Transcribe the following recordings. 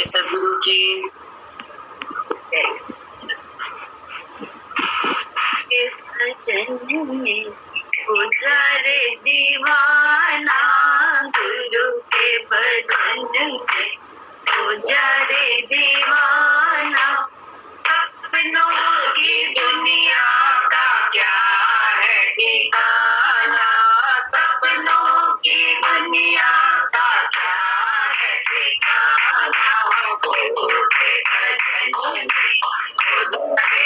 सदगुरु की गुजरे दीवाना गुरु के भजन में गुजरे दीवाना। सपनों की दुनिया का क्या है ठिकाना, सपनों की दुनिया का क्या है ठिकाना। गुरु के भजन में गुजरे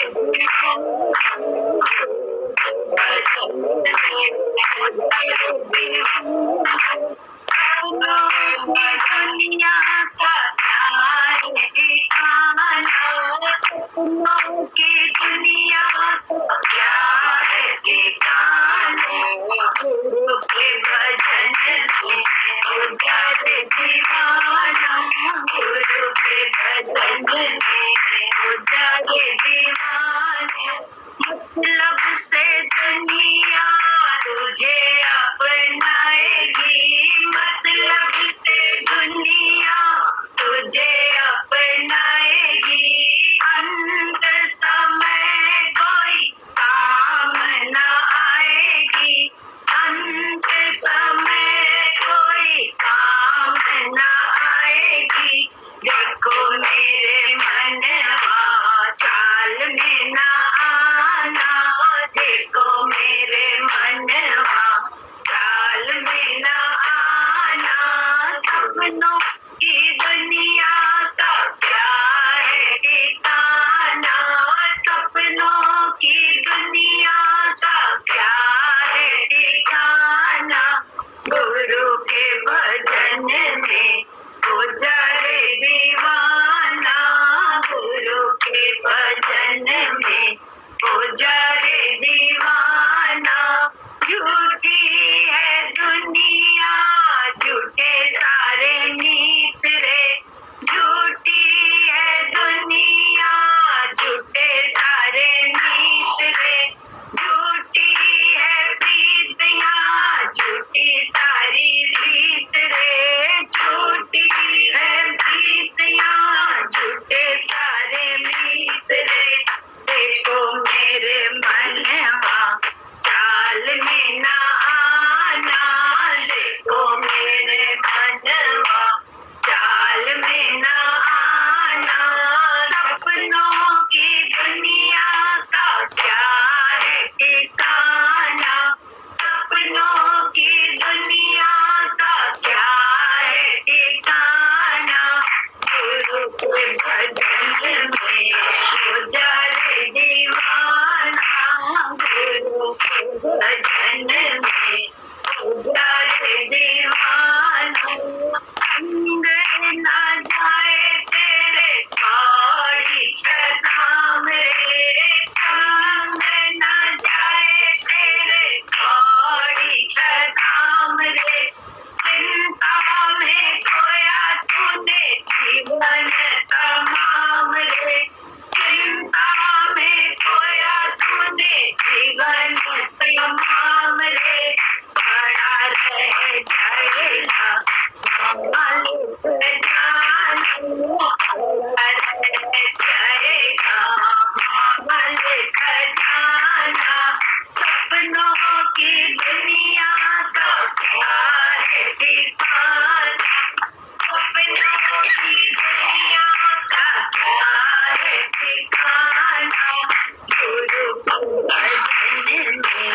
दुनिया का क्या है ठिकाना, सपनों की दुनिया का क्या है ठिकाना। गुरु के भजन में गुजरे दीवाना, गुरु के भजन में गुजरे दीवाना। मतलब से दुनिया तुझे अपनाएगी, मतलब से दुनिया तुझे अपनाएगी। अंत समय कोई काम न आएगी, अंत समय कोई काम न आएगी। देखो मेरे मनवा चाल में न आना, देखो मेरे मनवा चाल में न आना। सपनों की दुनिया का क्या है ठिकाना, सपनों की दुनिया का क्या है ठिकाना। गुरु के भजन में गुजरे दीवाना, गुरु के भजन में गुजरे दीवाना। झूठी है दुनिया झूठे सारे मीत रे, झूठी है दुनिया झूठे सारे मीत रे। झूठी है प्रीतियाँ झूठी सारी रीत रे, झूठी है प्रीतियाँ झूठे सारे मीत रे। देखो मेरे मनवा चाल में न आना, देखो मेरे मनवा चाल में न आना। सपनों की दुनिया का क्या है ठिकाना, सपनों की दुनिया का क्या है ठिकाना। गुरु के भजन में गुजरे दीवाना, गुरु के भजन में गुजरे दीवाना। संग न जाए तेरे कौड़ी छदाम रे, संग न जाए तेरे कौड़ी छदाम रे। चिंता में खोया तूने जीवन तमाम रे, चिंता में खोया तूने जीवन तमाम रे। पड़ा रह जाएगा मालिक जाने, पड़ा रह जाएगा मालिक जाना। सपनों की दुनिया का क्या है ठिकाना, सपनों की दुनिया का क्या है ठिकाना। गुरु के भजन में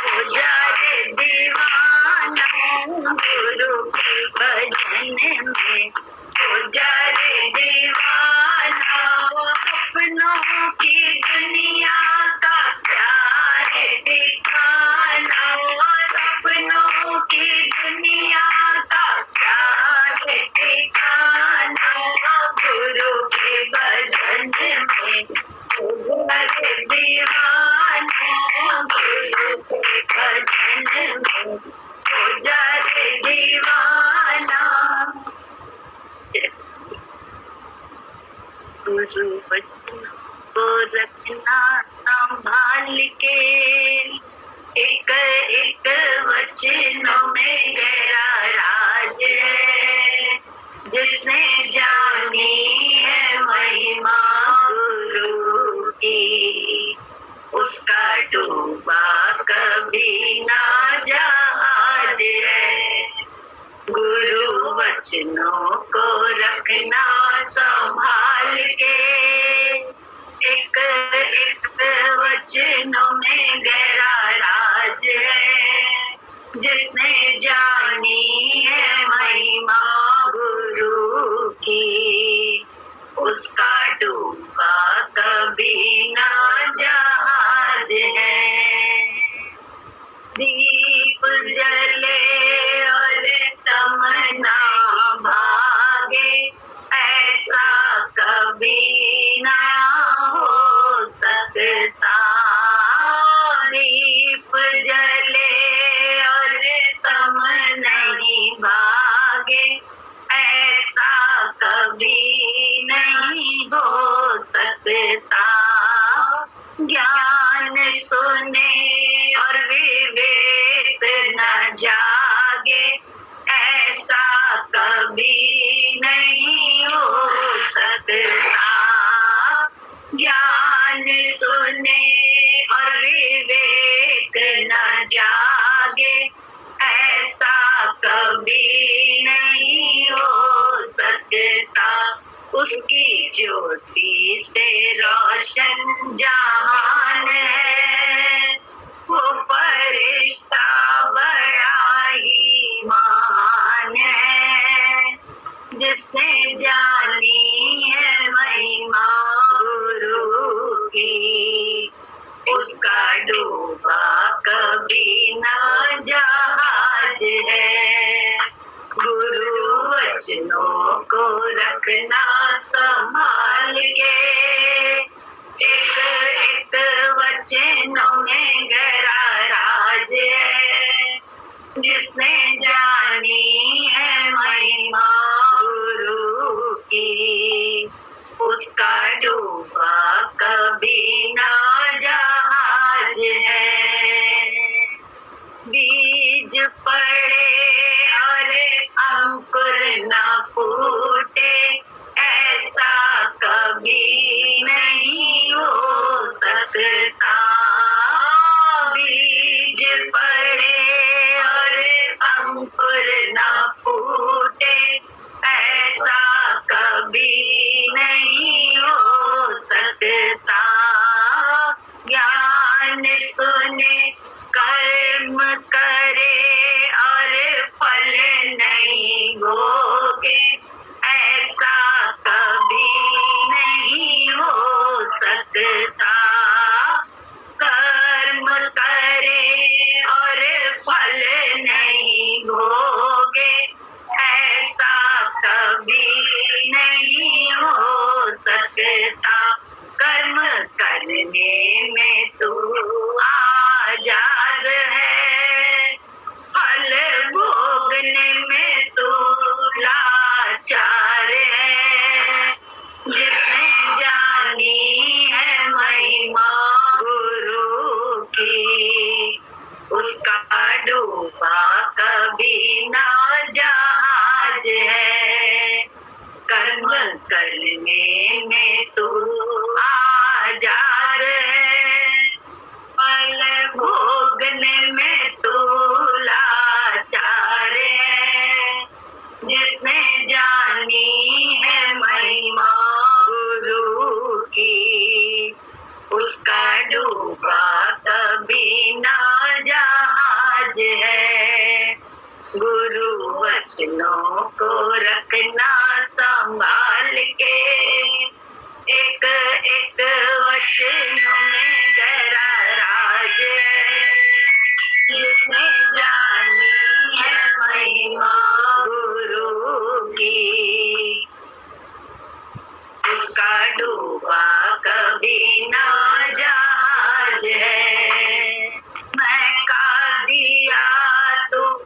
गुजरे दीवाना, गुरु के भजन में गुजरे दीवाना। सपनों की दुनिया का क्या है ठिकाना, सपनों की दुनिया का क्या है ठिकाना। गुरु के भजन में गुजरे दीवाना, गुरु के भजन में गुजरे दीवाना। गुरु बच्चों को रखना संभाल के, एक एक वचनों में गहरा राज है। जिसने जानी महिमा गुरु की, उसका डूबा कभी ना जहाज है। गुरु वचनों को रखना संभाल के, एक एक वचनों में गहरा राज है। जिसने जानी है महिमा गुरु की, उसका डूबा कभी ना जहाज है। दीप जले और तमन्ना भागे, ऐसा कभी ना हो सकता। दीप जले और तम नहीं भागे, ऐसा कभी नहीं हो सकता। ज्ञान सुने और विवेक न जागे, ऐसा कभी नहीं हो सकता। ज्ञान सुने और विवेक न जागे, ऐसा कभी नहीं हो सकता। उसकी ज्योति से रोशन जहान है, वो फरिश्ता बड़ा ही महान है। जिसने जानी है महिमा गुरु की, उसका डूबा कभी ना जहाज है। गुरु वचनों को रखना संभाल के, एक एक वचनों में गहरा राज है। जिसने जानी है महिमा गुरु की, उसका डूबा कभी ना जहाज है। बीज पड़े और अंकुर न फूटे, ऐसा कभी नहीं हो सकता। बीज पड़े और अंकुर न फूटे, ऐसा कभी नहीं हो सकता। ज्ञान सुने कर्म करे और फल नहीं भोगे, ऐसा कभी नहीं हो सकता। कर्म करे और फल नहीं भोगे, ऐसा कभी नहीं हो सकता। कर्म करने में तू आजाद है, फल भोगने में तू लाचार है। जिसने जानी है महिमा गुरु की, उसका डूबा कभी ना जहाज है। कर्म करने में तू आजाद है, फल भोगने में तू लाचार है। जिसने जानी है महिमा गुरु की, उसका डूबा कभी ना जहाज है। गुरु वचनों को रखना संभाल के, एक एक वचनों में गहरा राज है। जिसने जानी है महिमा गुरु की, उसका डूबा कभी ना जहाज है। मैं का दिया तू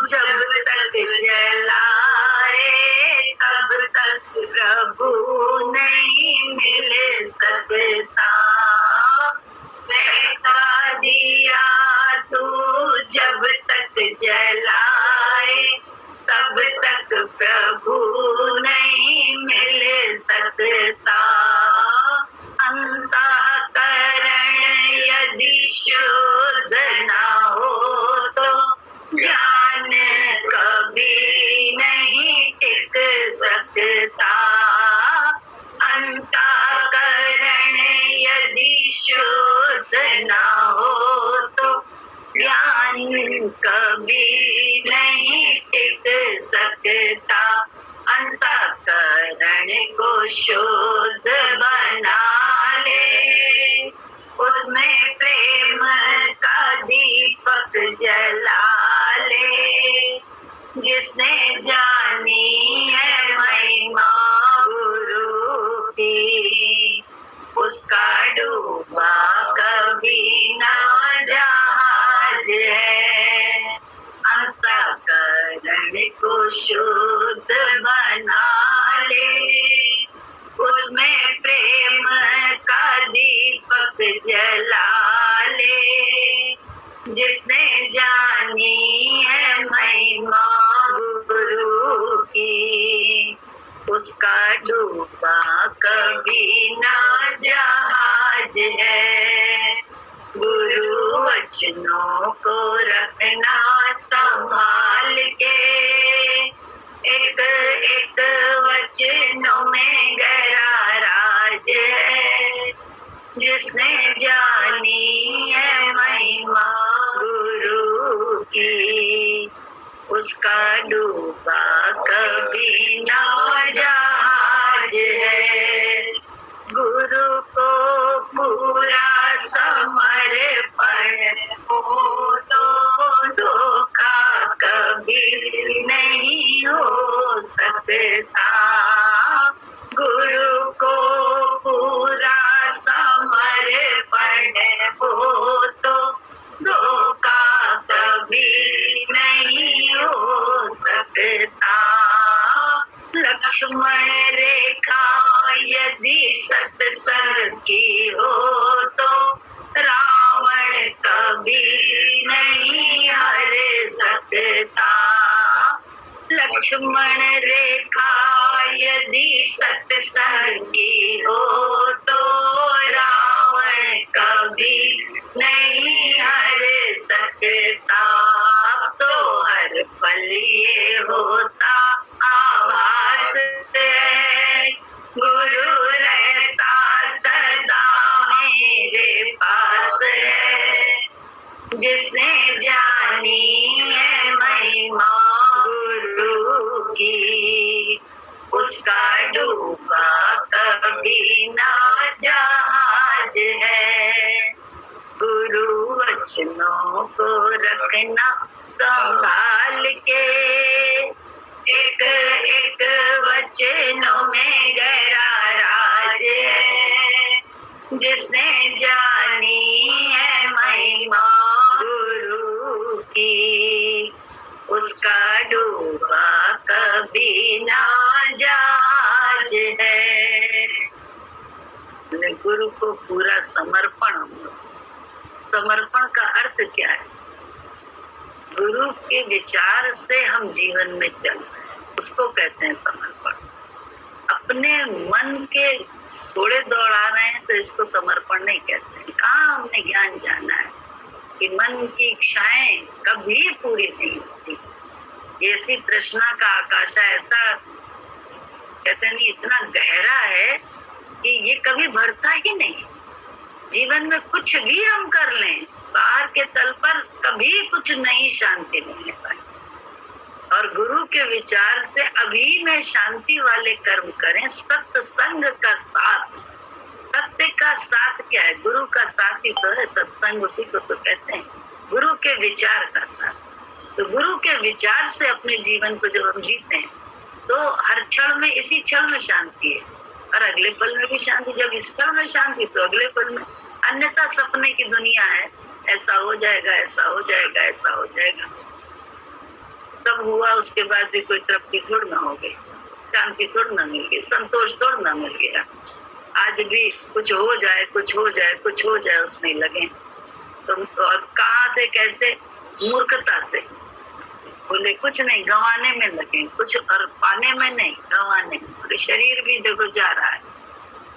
जब तक जलाए, तब तक प्रभु नहीं मिल सकता। मैं का दिया तू जब उसका डूबा कभी ना जहाज है। गुरु वचनों को रखना संभाल के, एक एक वचनों में गहरा राज है। जिसने जानी है महिमा गुरु की, उसका डूबा कभी ना जहाज है। गुरु को पूरा समर्पण हो तो धोखा कभी नहीं हो सकता। गुरु को पूरा समर्पण हो तो धोखा कभी नहीं हो सकता। लक्ष्मण रेखा यदि सत्संग की हो तो रावण कभी नहीं हर सकता। लक्ष्मण रेखा यदि सत्संग की हो तो रावण कभी नहीं हर सकता। अब तो हर पल ये होता आभास है, गुरु रहता सदा मेरे पास है। जिसने जानी है महिमा गुरु की, उसका डूबा कभी ना जहाज है। गुरु वचनों को रखना संभाल के, एक एक वचनों में गहरा राज है। जिसने जानी है महिमा गुरु की, उसका डूबा कभी ना जहाज है। गुरु को पूरा समर्पण। समर्पण का अर्थ क्या है? गुरु के विचार से हम जीवन में चल रहे हैं, उसको कहते हैं समर्पण। अपने मन के घोड़े दौड़ा रहे हैं तो इसको समर्पण नहीं कहते हैं। कहाँ हमने ज्ञान जाना है कि मन की इच्छाएं कभी पूरी नहीं होती। ऐसी तृष्णा का आकाश ऐसा कहते नहीं, इतना गहरा है कि ये कभी भरता ही नहीं। जीवन में कुछ भी हम कर लें, बाहर के तल पर कभी कुछ नई शांति नहीं ले पाए। और गुरु के विचार से अभी में शांति वाले कर्म करें। सत्संग का साथ, सत्य का साथ क्या है? गुरु का साथ ही तो है सत्संग, उसी को तो कहते हैं। गुरु के विचार का साथ। तो गुरु के विचार से अपने जीवन को जब हम जीते हैं तो हर क्षण में, इसी क्षण में शांति है और अगले पल में भी शांति। जब इस पल में शांति तो अगले पल में। अन्यथा सपने की दुनिया है, ऐसा हो जाएगा, ऐसा हो जाएगा, ऐसा हो जाएगा। तब हुआ, उसके बाद भी कोई तृप्ति थोड़ी ना हो गई, शांति थोड़ी ना मिल गई, संतोष थोड़ी ना मिल गया। आज भी कुछ हो जाए, कुछ हो जाए, कुछ हो जाए उसमें लगे तुम तो। और कहाँ से, कैसे? मूर्खता से। बोले कुछ नहीं, गंवाने में लगे कुछ, और पाने में नहीं, गंवाने में। बोले शरीर भी देखो जा रहा है,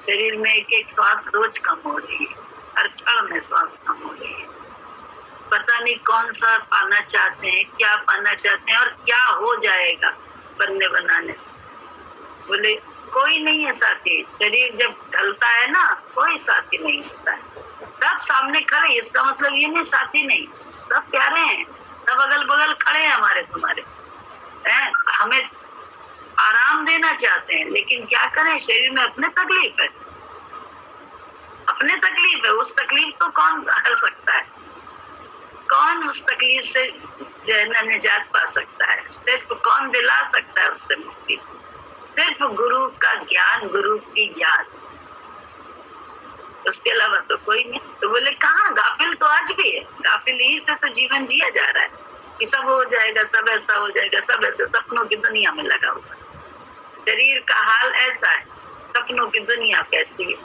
शरीर में एक एक श्वास रोज कम हो रही है, हर क्षण में श्वास कम हो रही है। पता नहीं कौन सा पाना चाहते हैं, क्या पाना चाहते हैं और क्या हो जाएगा बनने बनाने से। बोले कोई नहीं है साथी। शरीर जब ढलता है ना, कोई साथी नहीं होता है। सब सामने खड़े, इसका मतलब ये नहीं साथी नहीं, सब प्यारे हैं, सब अगल बगल खड़े हैं हमारे तुम्हारे हैं। हमें आराम देना चाहते हैं, लेकिन क्या करें, शरीर में अपने तकलीफ है, अपने तकलीफ है। उस तकलीफ को कौन हर सकता है? कौन उस तकलीफ से जो है ना निजात पा सकता है? सिर्फ कौन दिला सकता है उससे मुक्ति? सिर्फ गुरु का ज्ञान, गुरु की याद, उसके अलावा तो कोई नहीं। तो बोले कहाँ, गाफिल तो आज भी है। गाफिल ही से तो जीवन जिया जा रहा है कि सब हो जाएगा, सब ऐसा हो जाएगा, सब ऐसे सपनों की दुनिया में लगा हुआ। शरीर का हाल ऐसा है, सपनों की दुनिया कैसी है?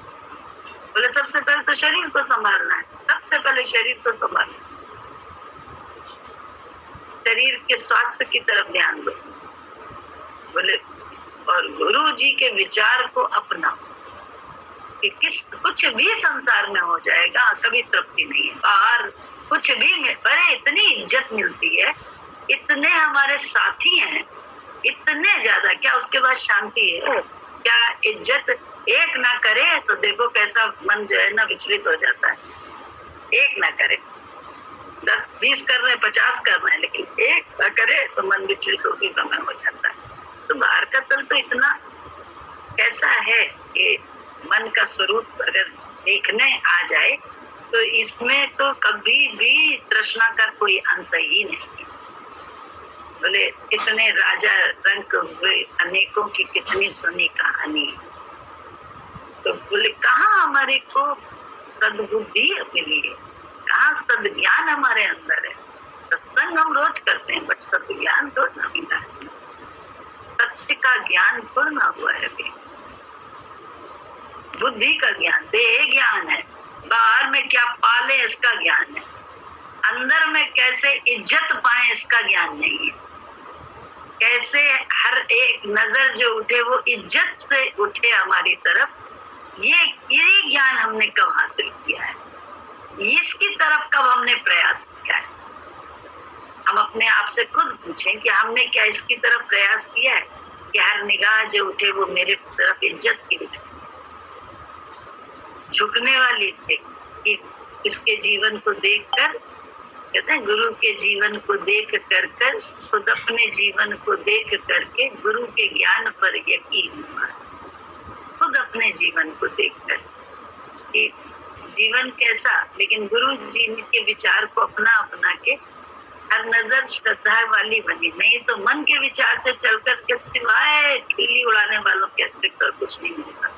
बोले सबसे पहले तो शरीर को संभालना है, सबसे पहले शरीर को संभालना, शरीर के स्वास्थ्य की तरफ ध्यान दो। बोले और और गुरु जी के विचार को अपनाओ कि कुछ भी संसार में हो जाएगा, कभी तृप्ति नहीं है। बाहर कुछ भी पर इतनी इज्जत मिलती है, इतने हमारे साथी हैं, इतने ज्यादा, क्या उसके बाद शांति है? क्या इज्जत एक ना करे तो देखो कैसा मन जो है ना विचलित हो जाता है। एक ना करे, 10-20 कर रहे हैं, 50 कर रहे हैं, लेकिन एक ना करे तो मन विचलित उसी समय हो जाता है। तो बाहर का तल तो इतना कैसा है कि मन का स्वरूप अगर देखने आ जाए तो इसमें तो कभी भी तृष्णा का कोई अंत ही नहीं। बोले कितने राजा रंक हुए, अनेकों की कितनी सुनी कहानी। तो बोले कहाँ हमारे को सद्बुद्धि मिली है, कहाँ सद्ज्ञान हमारे अंदर है। सत्संग हम रोज करते हैं, बट सद्ज्ञान तो ना मिला है, सत्य का ज्ञान तो ना हुआ है अभी। बुद्धि का ज्ञान, देह ज्ञान है, बाहर में क्या पाले इसका ज्ञान है, अंदर में कैसे इज्जत पाए इसका ज्ञान नहीं है, कैसे हर एक नजर जो उठे वो इज्जत से उठे हमारी तरफ, ये ज्ञान हमने कब हासिल किया है, इसकी तरफ कब हमने प्रयास किया है। हम अपने आप से खुद पूछें कि हमने क्या इसकी तरफ प्रयास किया है कि हर निगाह जो उठे वो मेरे तरफ इज्जत की उठे, झुकने वाली थे कि इसके जीवन को देखकर, कहते हैं गुरु के जीवन को देख कर कर खुद अपने जीवन को देख करके गुरु के ज्ञान पर यकीन हुआ। खुद अपने जीवन को देखकर कि जीवन कैसा, लेकिन गुरु जी के विचार को अपना अपना के हर नजर श्रद्धा वाली बनी। नहीं तो मन के विचार से चलकर के सिवाय खिल्ली उड़ाने वालों के अतिरिक्त कुछ नहीं मिलता,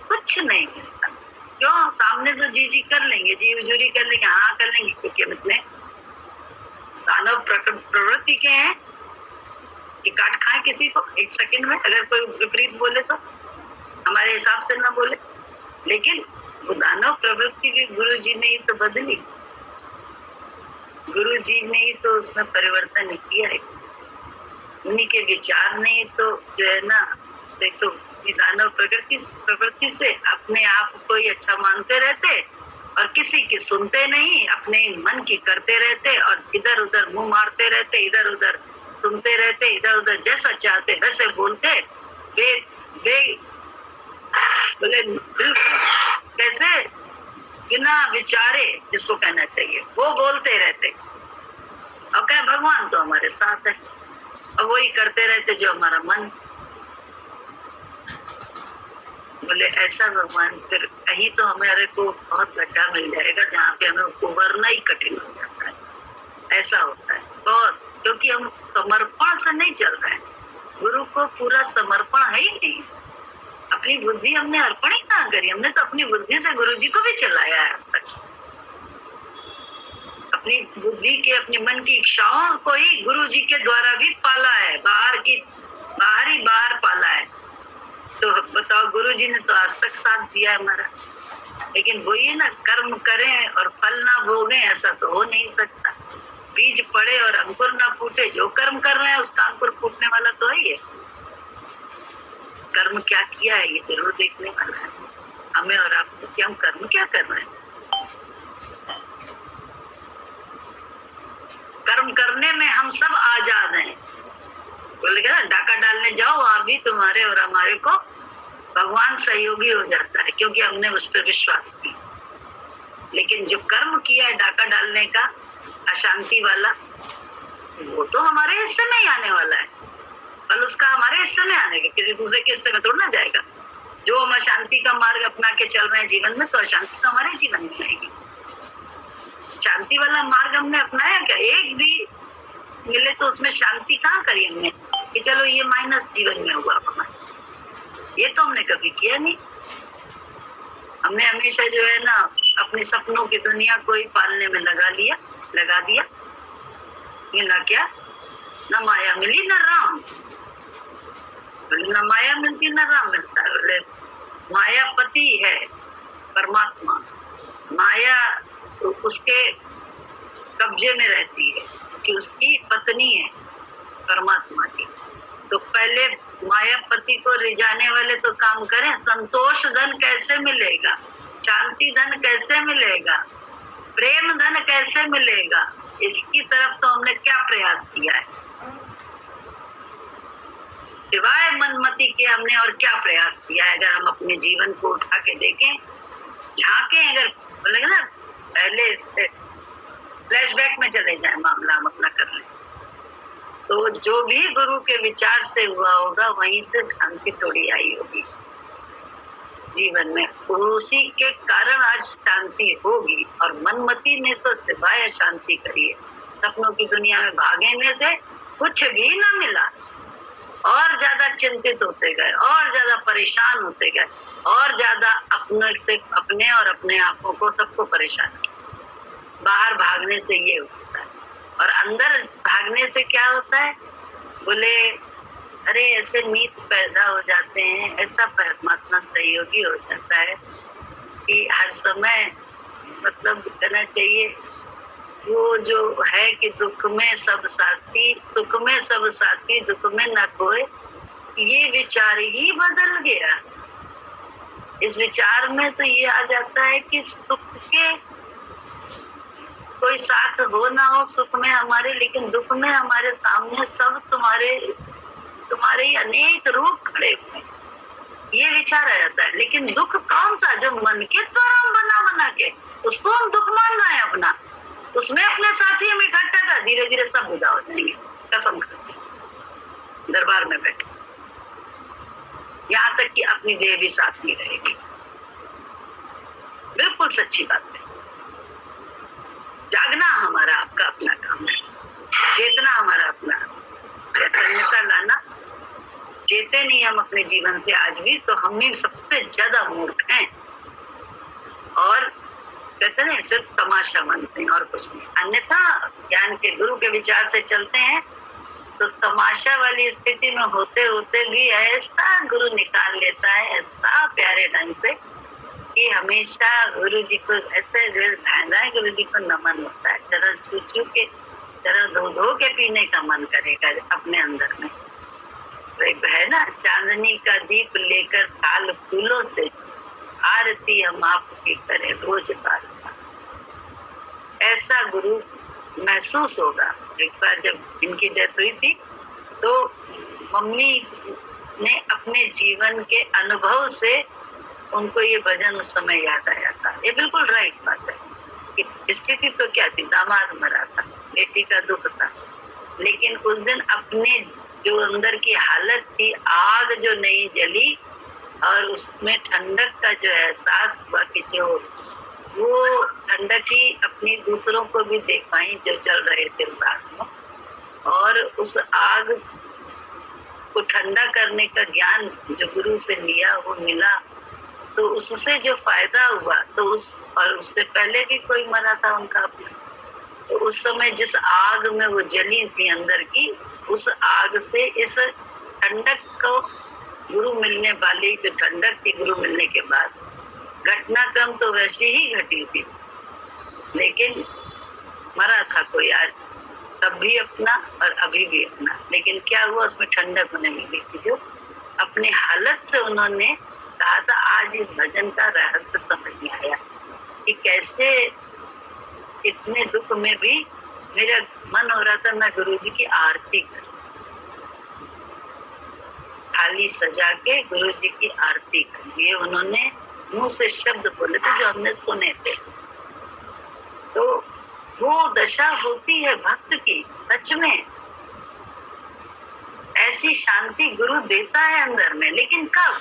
कुछ नहीं मिलता। क्यों? सामने तो जी कर लेंगे, जी हुजूरी कर लेंगे, हाँ कर लेंगे, क्योंकि हम इतने दानव प्रवृत्ति के हैं कि काट खाए किसी को एक सेकंड में। अगर कोई विपरीत बोले तो हमारे हिसाब से ना बोले, लेकिन वो दानव प्रवृत्ति भी गुरु जी ने ही तो बदली, गुरु जी ने ही तो उसमें परिवर्तन किया है। उन्हीं के विचार ने तो जो है ना, देखो दानव प्रवृत्ति से अपने आप को ही अच्छा मानते रहते और किसी की सुनते नहीं, अपने मन की करते रहते और इधर उधर मुंह मारते रहते, इधर उधर सुनते रहते, इधर उधर जैसा चाहते वैसे बोलते, बोले बिल्कुल कैसे बिना विचारे जिसको कहना चाहिए वो बोलते रहते। और क्या भगवान तो हमारे साथ है और वही करते रहते जो हमारा मन। बोले ऐसा भगवान, फिर कहीं तो हमारे को बहुत गड्ढा मिल जाएगा जहाँ पे हमें उबरना ही कठिन हो जाता है। ऐसा होता है बहुत, क्योंकि हम समर्पण से नहीं चल रहे हैं। गुरु को पूरा समर्पण है ही नहीं। अपनी बुद्धि हमने अर्पण ही कहाँ करी, हमने तो अपनी बुद्धि से गुरु जी को भी चलाया है आज तक। अपनी बुद्धि के, अपने मन की इच्छाओं को ही गुरु जी के द्वारा भी पाला है, बाहर पाला है। तो बताओ, गुरु जी ने तो आज तक साथ दिया है हमारा, लेकिन वही ना, कर्म करें और फल ना भोगें, ऐसा तो हो नहीं सकता। बीज पड़े और अंकुर ना फूटे, जो कर्म कर रहे हैं उसका अंकुर फूटने वाला तो है ही। कर्म क्या किया है ये जरूर देखने वाला है हमें और आपको कि हम कर्म क्या कर रहे हैं। कर्म करने में हम सब आजाद हैं। बोले क्या, डाका डालने जाओ, वहां भी तुम्हारे और हमारे को भगवान सहयोगी हो जाता है, क्योंकि हमने उस पर विश्वास किया। लेकिन जो कर्म किया है डाका डालने का, अशांति वाला, वो तो हमारे हिस्से में ही आने वाला है। फल उसका हमारे हिस्से में आने का, किसी दूसरे के हिस्से में थोड़ा ना जाएगा। जो हम अशांति का मार्ग अपना के चल रहे हैं जीवन में, तो अशांति तो हमारे जीवन में आएगी। शांति वाला मार्ग हमने अपनाया क्या? एक भी मिले तो उसमें शांति कहाँ करी हमने कि चलो ये माइनस जीवन में हुआ हमारा, ये तो हमने कभी किया नहीं। हमने हमेशा जो है ना अपने सपनों की दुनिया को ही पालने में लगा दिया। मिला क्या? न माया मिली न राम। न माया मिलती न राम मिलता है। बोले मायापति है परमात्मा, माया उसके कब्जे में रहती है कि उसकी पत्नी है परमात्मा की। तो पहले मायापति को रिझाने वाले तो काम करें। संतोष धन कैसे मिलेगा, शांति धन कैसे मिलेगा, प्रेम धन कैसे मिलेगा, इसकी तरफ तो हमने क्या प्रयास किया है? सिवाय मनमति के हमने और क्या प्रयास किया है? अगर हम अपने जीवन को उठा के देखें, झांकें, अगर बोलेंगे ना पहले फ्लैशबैक में चले जाए, मामला हम अपना कर लें, तो जो भी गुरु के विचार से हुआ होगा वहीं से शांति थोड़ी आई होगी जीवन में। उसी के कारण आज शांति होगी। और मनमति ने तो सिवाय शांति करी है। सपनों की दुनिया में भागने से कुछ भी ना मिला, और ज्यादा चिंतित होते गए, और ज्यादा परेशान होते गए, और ज्यादा अपने और अपने आपों को सबको परेशान किया। बाहर भागने से ये होता है, और अंदर भागने से क्या होता है? बोले अरे ऐसे मीत पैदा हो जाते हैं, ऐसा परमात्मा सहयोगी हो जाता है कि हर समय मतलब कहना चाहिए वो जो है कि दुख में सब साथी, सुख में सब साथी, दुख में न कोई, ये विचार ही बदल गया। इस विचार में तो ये आ जाता है कि सुख के कोई साथ हो ना हो सुख में हमारे, लेकिन दुख में हमारे सामने सब तुम्हारे ही अनेक रूप खड़े हुए, ये विचार आ जाता है। लेकिन दुख कौन सा? जो मन के द्वारा हम बना के उसको हम दुख मान रहे हैं अपना, उसमें अपने साथी हम इकट्ठा कर, धीरे धीरे सब विदा हो जाएंगे, कसम करके दरबार में बैठे, यहाँ तक कि अपनी देह भी साथ नहीं रहेगी। बिल्कुल सच्ची बात है। जागना हमारा आपका अपना काम है, चेतना हमारा अपना, चैतन्यता लाना। चेते नहीं हम अपने जीवन से आज भी, तो हम ही सबसे ज्यादा मूर्ख हैं। और कहते हैं सिर्फ तमाशा मानते हैं और कुछ नहीं। अन्यथा ज्ञान के गुरु के विचार से चलते हैं तो तमाशा वाली स्थिति में होते होते भी ऐसा गुरु निकाल लेता है, ऐसा प्यारे ढंग से कि हमेशा गुरु जी को ऐसे गुरु जी को नमन होता है। जरा चू के, जरा धो के पीने का मन करेगा अपने अंदर में। तो एक है ना, चांदनी का दीप लेकर थाल फूलों से आरती हम आपकी करें रोज बार। ऐसा गुरु महसूस होगा। एक बार जब इनकी डेथ हुई थी तो मम्मी ने अपने जीवन के अनुभव से उनको ये भजन उस समय याद आया था। ये बिल्कुल राइट बात है कि स्थिति तो क्या थी, दामाद मरा था, बेटी का दुख था, लेकिन उस दिन अपने जो अंदर की हालत थी, आग जो नहीं जली और उसमें ठंडक का जो एहसास हुआ कि जो वो ठंडक ही अपनी दूसरों को भी देख पाई जो जल रहे थे उस आग में, और उस आग को ठंडा करने का ज्ञान जो गुरु से लिया वो मिला, तो उससे जो फायदा हुआ तो और उससे पहले भी कोई मरा था उनका अपना, तो उस समय जिस आग में वो जली थी अंदर की, उस आग से इस ठंडक को गुरु मिलने वाली जो ठंडक थी गुरु मिलने के बाद, घटनाक्रम तो वैसी ही घटी थी, लेकिन मरा था कोई आज, तब भी अपना और अभी भी अपना। लेकिन क्या हुआ, उसमें ठंडक उन्हें मिली थी जो अपनी हालत से उन्होंने कहा था। आज इस भजन का रहस्य समझ में आया कि कैसे इतने दुख में भी मेरा मन हो रहा था मैं गुरु जी की आरती कर, थाली सजा के गुरु जी की आरती कर। ये उन्होंने मुंह से शब्द बोले थे जो हमने सुने थे। तो वो दशा होती है भक्त की, सच में ऐसी शांति गुरु देता है अंदर में। लेकिन कब?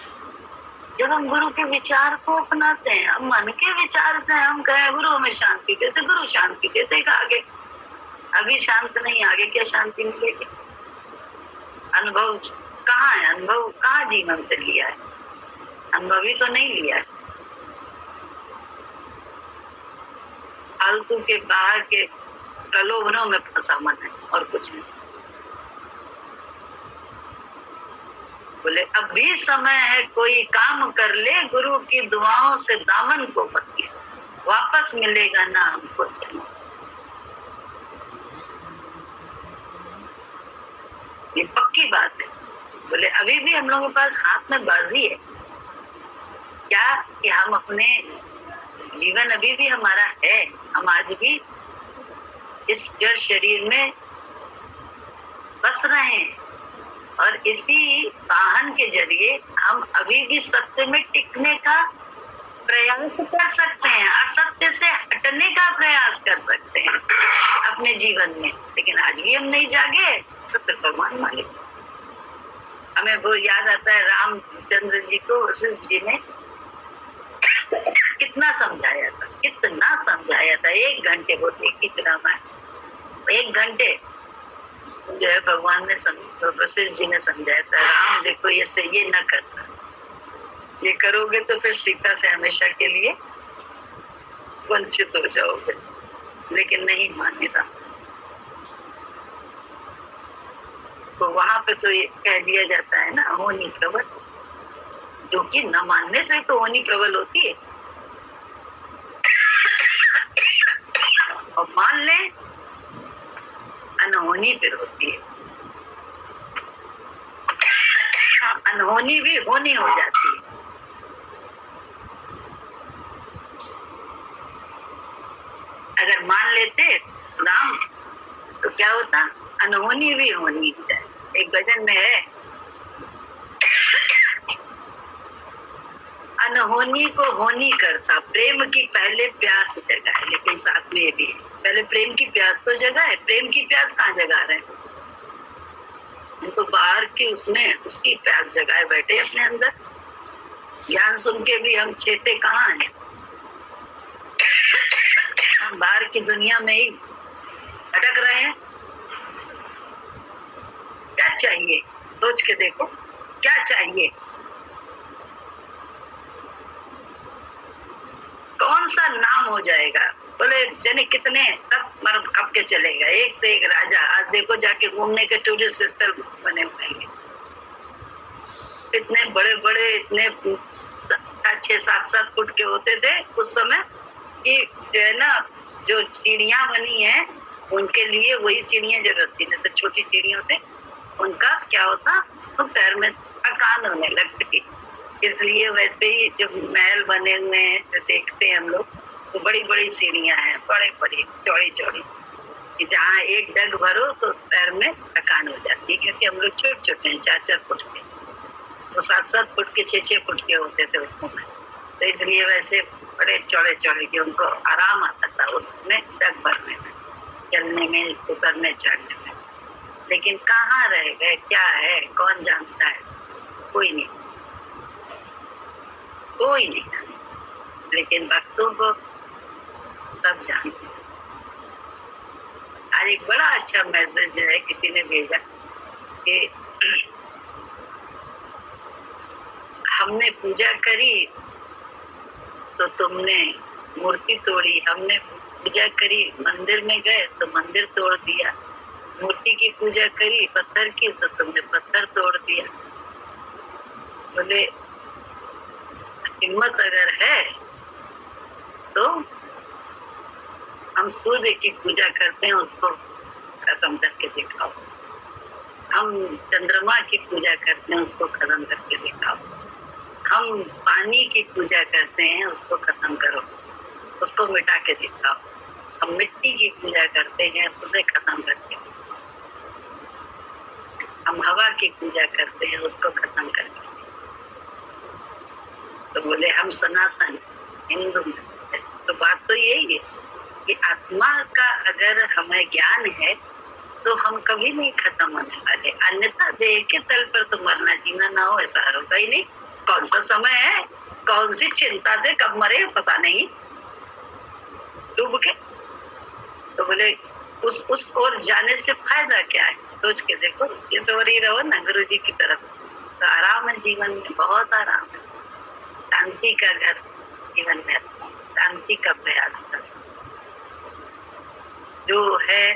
जब हम गुरु के विचार को अपनाते हैं। हम मन के विचार से हम कहे गुरु हमें शांति देते, गुरु शांति देते आगे, अभी शांत नहीं, आगे क्या शांति मिलेगी? अनुभव कहाँ है? अनुभव कहाँ जीवन से लिया है? अनुभवी तो नहीं लिया है, फालतू के बाहर के प्रलोभनों में फंसा मन है और कुछ नहीं। बोले अब भी समय है, कोई काम कर ले, गुरु की दुआओं से दामन को पकड़े, वापस मिलेगा ना हमको चैन। ये पक्की बात है, बोले अभी भी हम लोगों के पास हाथ में बाजी है क्या कि हम अपने जीवन अभी भी हमारा है, हम आज भी इस जड़ शरीर में बस रहे हैं और इसी वाहन के जरिए हम अभी भी सत्य में टिकने का प्रयास कर सकते हैं, असत्य से हटने का प्रयास कर सकते हैं अपने जीवन में। लेकिन आज भी हम नहीं जागे तो फिर भगवान मालिक। हमें वो याद आता है रामचंद्र जी को वशिष्ठ जी ने कितना समझाया था, कितना समझाया था। 1 घंटे बोलते कितना मैं 1 घंटे जो है भगवान ने वशिष्ठ जी ने समझाया था, राम देखो ये न करना, ये करोगे तो फिर सीता से हमेशा के लिए वंचित हो जाओगे। लेकिन नहीं माने राम। तो वहां पे तो ये कह दिया जाता है ना होनी प्रबल, जो कि न मानने से तो होनी प्रबल होती है और मान ले अनहोनी फिर होती है, अनहोनी भी होनी हो जाती है। अगर मान लेते राम तो क्या होता, अनहोनी भी होनी हो जाए। एक भजन में है अनहोनी को होनी करता, प्रेम की पहले प्यास जगाए। लेकिन साथ में ये भी है, पहले प्रेम की प्यास तो जगाए। प्रेम की प्यास कहाँ जगा रहे हैं, हम तो बाहर की उसमें उसकी प्यास जगाए बैठे अपने अंदर। ज्ञान सुन के भी हम चेते कहाँ हैं, हम बाहर की दुनिया में ही भटक रहे हैं। क्या चाहिए सोच के देखो, क्या चाहिए, कौन सा नाम हो जाएगा। बोले जाने कितने सब मर खप के चलेगा, एक से एक राजा। आज देखो जाके घूमने के टूरिस्ट स्थल बने हुए हैं, इतने बड़े बड़े, इतने 6-7 फुट के होते थे उस समय कि जो है ना, जो सीढ़ियां बनी है उनके लिए वही सीढ़ियां जरूरत थी। जैसे छोटी सीढ़ियों से उनका क्या होता, तो पैर में थकान होने लगती। इसलिए वैसे ही जो महल बने हुए हैं जो देखते हैं हम लोग, तो बड़ी बड़ी सीढ़ियां हैं, बड़े बड़ी चौड़ी चौड़ी, कि जहाँ एक डग भरो तो पैर में थकान हो जाती है। क्योंकि हम लोग छोटे छोटे हैं, 4-4 फुट के, तो 7-7 फुट के, 6-6 फुट के होते थे उसमें। तो इसलिए वैसे बड़े चौड़े चौड़े के उनको आराम आता था उसमें डग भरने में, चलने में, उतरने चढ़ने में। लेकिन कहाँ रह गए, क्या है, कौन जानता है, कोई नहीं, कोई नहीं। लेकिन भक्तों को सब जानते। आज एक बड़ा अच्छा मैसेज है किसी ने भेजा कि हमने पूजा करी तो तुमने मूर्ति तोड़ी, हमने पूजा करी मंदिर में गए तो मंदिर तोड़ दिया, मूर्ति की पूजा करी पत्थर की तो तुमने पत्थर तोड़ दिया। बोले हिम्मत अगर है तो हम सूर्य की पूजा करते हैं, उसको खत्म करके दिखाओ। हम चंद्रमा की पूजा करते हैं, उसको खत्म करके दिखाओ। हम पानी की पूजा करते हैं, उसको खत्म करो, उसको मिटा के दिखाओ। हम मिट्टी की पूजा करते हैं, उसे खत्म करके दिखाओ। हम हवा की पूजा करते हैं, उसको खत्म करके दिखाओ। तो बोले हम सनातन हिंदू। तो बात तो यही है कि आत्मा का अगर हमें ज्ञान है तो हम कभी नहीं खत्म होने वाले। अन्यथा देह के तल पर तो मरना जीना ना हो, ऐसा होगा ही नहीं। कौन सा समय है, कौन सी चिंता से कब मरे पता नहीं, डूब के। तो बोले उस ओर जाने से फायदा क्या है, सोच के देखो। इस ओर ही रहो ना गुरु जी की तरफ, तो आराम है जीवन में, बहुत आराम है। शांति का घर जीवन में, शांति का प्रयास कर, जो है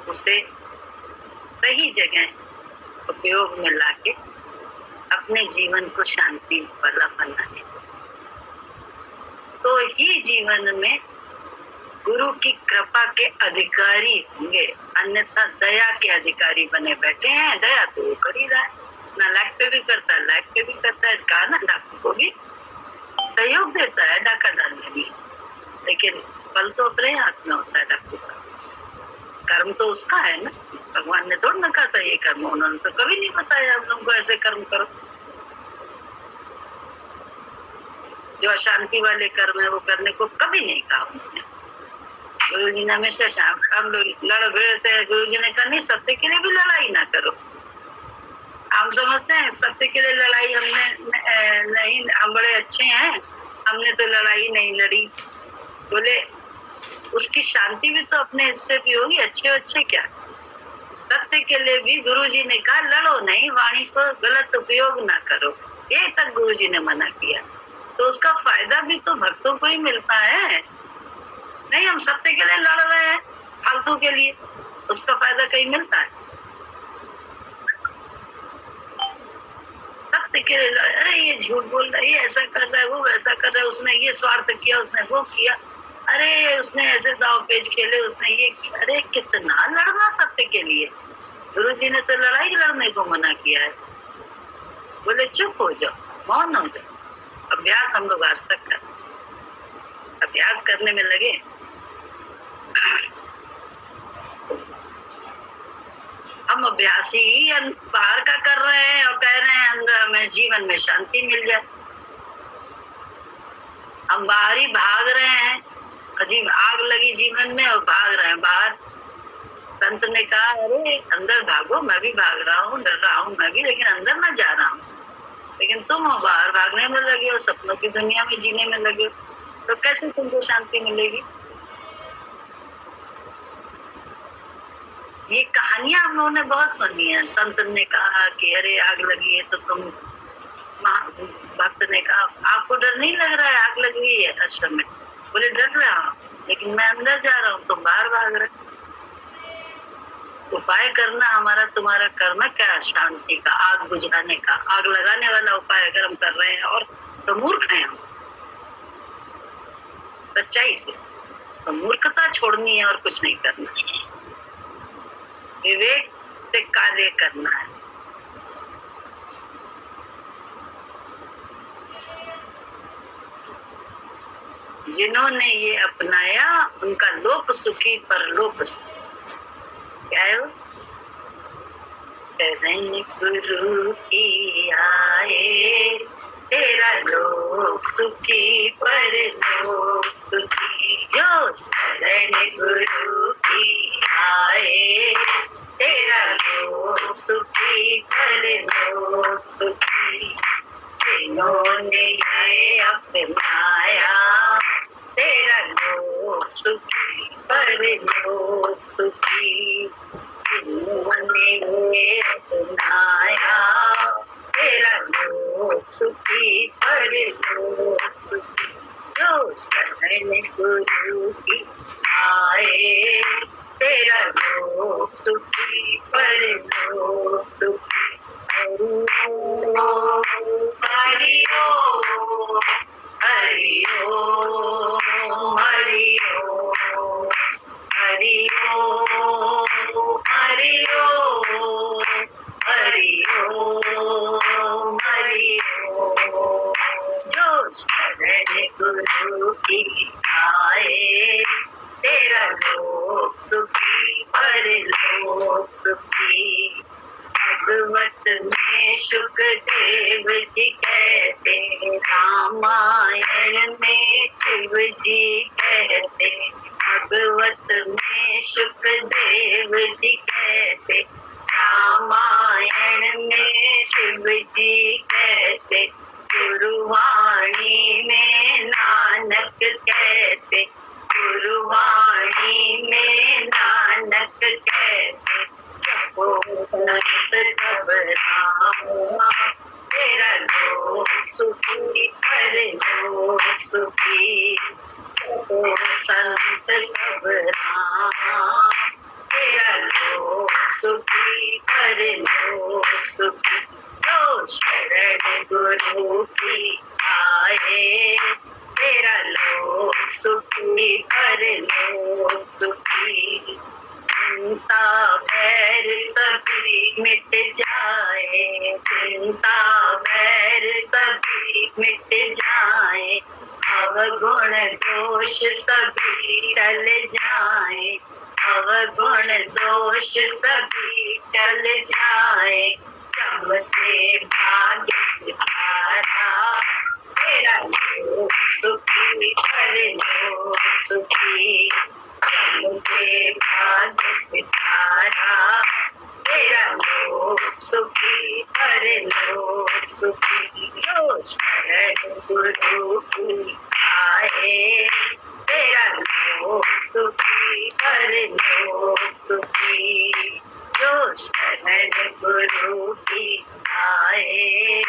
उसे सही जगह उपयोग में लाके अपने जीवन को शांति वाला बनाए, तो ही जीवन में गुरु की कृपा के अधिकारी होंगे। अन्यथा दया के अधिकारी बने बैठे हैं, दया तो वो कर ही रहा है, अपना लाइफ पे भी करता है, लाइफ पे भी करता है, कहा ना डाकू को भी सहयोग देता है डाका डालने में, लेकिन फल तो अपने हाथ में होता है डाकू का। कर्म तो उसका है ना, भगवान ने थोड़ा ना कहा था ये कर्म, उन्होंने तो कभी नहीं बताया आप लोगों को ऐसे कर्म करो। जो अशांति वाले कर्म है वो करने को कभी नहीं कहा उन्होंने। गुरु जी ने हमेशा हम लोग लड़ भिड़ते हैं, गुरु जी ने कहा नहीं, सत्य के लिए भी लड़ाई ना करो। हम समझते हैं सत्य के लिए लड़ाई हमने नहीं, हम बड़े अच्छे हैं, हमने तो लड़ाई नहीं लड़ी। बोले उसकी शांति भी तो अपने हिस्से भी होगी, अच्छे बच्चे क्या। सत्य के लिए भी गुरु जी ने कहा लड़ो नहीं, वाणी को गलत उपयोग ना करो, ये तक गुरु जी ने मना किया। तो उसका फायदा भी तो भक्तों को ही मिलता है। नहीं हम सत्य के लिए लड़ रहे हैं फालतू के लिए, उसका फायदा कहीं मिलता है? सत्य के लिए अरे ये झूठ बोल रहा है, ये ऐसा कर रहा है, वो वैसा कर रहा है, उसने ये स्वार्थ किया, उसने वो किया, अरे उसने ऐसे दाव पेच खेले, उसने ये किया। अरे कितना लड़ना सत्य के लिए। गुरु जी ने तो लड़ाई लड़ने को मना किया है। बोले चुप हो जाओ, मौन हो जाओ। अभ्यास हम लोग आज तक कर, अभ्यास करने में लगे। हम अभ्यास ही बाहर का कर रहे हैं और कह रहे हैं अंदर हमें जीवन में शांति मिल जाए। हम बाहर ही भाग रहे हैं, अजीब आग लगी जीवन में और भाग रहे हैं बाहर। संत ने कहा अरे अंदर भागो, मैं भी भाग रहा हूँ, डर रहा हूँ मैं भी, लेकिन अंदर ना जा रहा हूँ। लेकिन तुम हो बाहर भागने में लगे हो, सपनों की दुनिया में जीने में लगे हो, तो कैसे तुमको शांति मिलेगी? ये कहानियां हम लोगों ने बहुत सुनी है। संत ने कहा कि अरे आग लगी है, तो तुम, भक्त ने कहा आपको डर नहीं लग रहा है, आग लग गई है आश्रम में? बोले डर रहा हूँ, लेकिन मैं अंदर जा रहा हूँ, तुम बाहर भाग रहे। उपाय करना हमारा तुम्हारा कर्म क्या? शांति का, आग बुझाने का, आग लगाने वाला उपाय अगर हम कर रहे हैं और तो मूर्ख हैं हम सच्चाई से। तो मूर्खता छोड़नी है और कुछ नहीं करना है, विवेक से कार्य करना है। जिन्होंने ये अपनाया उनका लोक सुखी परलोक सुखी। क्या है वो? शरण गुरु की आए, तेरा लोक सुखी परलोक सुखी। जो शरण गुरु की आए, तेरा लोक सुखी परलोक सुखी। जिन्होंने ये अपनाया, तेरा लोक सुखी परलोक सुखी। जिन्होंने ये अपनाया, तेरा लोक सुखी परलोक सुखी। जो शरण गुरु की आए, तेरा लोक सुखी परलोक सुखी। हरि ओम हरि ओम हरि ओम हरि ओम हरि ओम हरि ओम हरि ओम हरि ओम। जो शरण गुरु की आए, तेरा लोक सुखी परलोक सुखी। भागवत में शुकदेव जी कहते, रामायण में शिव जी कहते। भागवत में शुकदेव जी कहते, रामायण में शिव जी कहते। गुरुवाणी में नानक कहते, गुरुवाणी में नानक कहते। संत सब राम, तेरा लोक सुखी परलोक सुखी। संत सब राम, तेरा लोक सुखी परलोक सुखी। जो शरण गुरु की आए, तेरा लोक सुखी परलोक सुखी। चिंता भैर सभी मिट जाए, सभी मिट जाए, अवगुण दोष सभी टल जाए, अवगुण दोष सभी टल जाए, चमके भाग्य सितारा, तेरा लोक सुखी पर लोक सुखी, चमके भाग्य सितारा, तेरा लोक सुखी पर लोक सुखी, जो शरण गुरु की आए, तेरा लोक सुखी पर लोक सुखी, जो शरण गुरु की आए,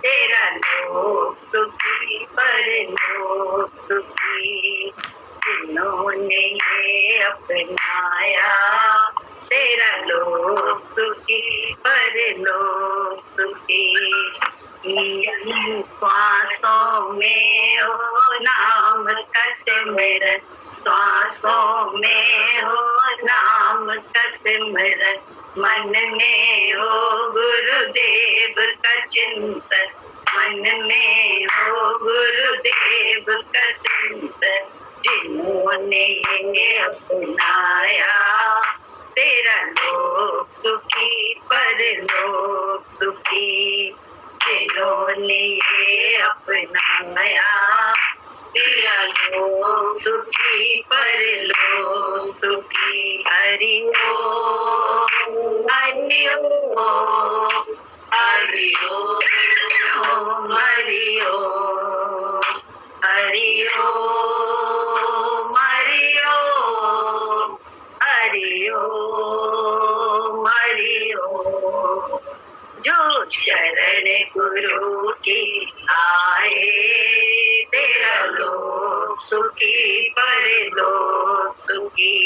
तेरा लोक सुखी पर लोक सुखी, जिन्होंने ये अपनाया, तेरा लोक सुखी पर लोक सुखी, श्वासों में हो नाम का सिमरन, श्वासों में हो नाम का सिमरन, मन में हो गुरुदेव का चिंतन, मन में हो गुरुदेव का चिंतन, जिन्होंने ये अपनाया, तेरा लोक सुखी पर लोक सुखी, जिन्होंने ये अपनाया, तेरा लोक सुखी पर लोक सुखी, हरि ओम हरि ओम हरि ओम हरि ओम हरि ओम हरि ओम हरि ओम हरि ओम, जो शरण गुरु की आए, तेरा लोक सुखी पर लोक सुखी,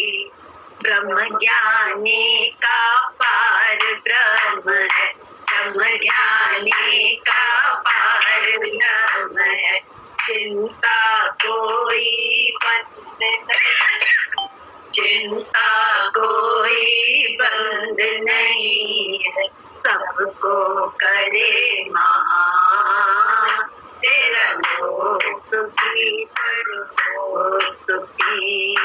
ब्रह्म ज्ञानी का पार ब्रह्म है, ब्रह्म ज्ञानी का पार ब्रह्म है, चिंता कोई बंद नहीं, चिंता कोई बंद नहीं है, सबको करे महान, तेरा लोक सुखी पर लोक सुखी,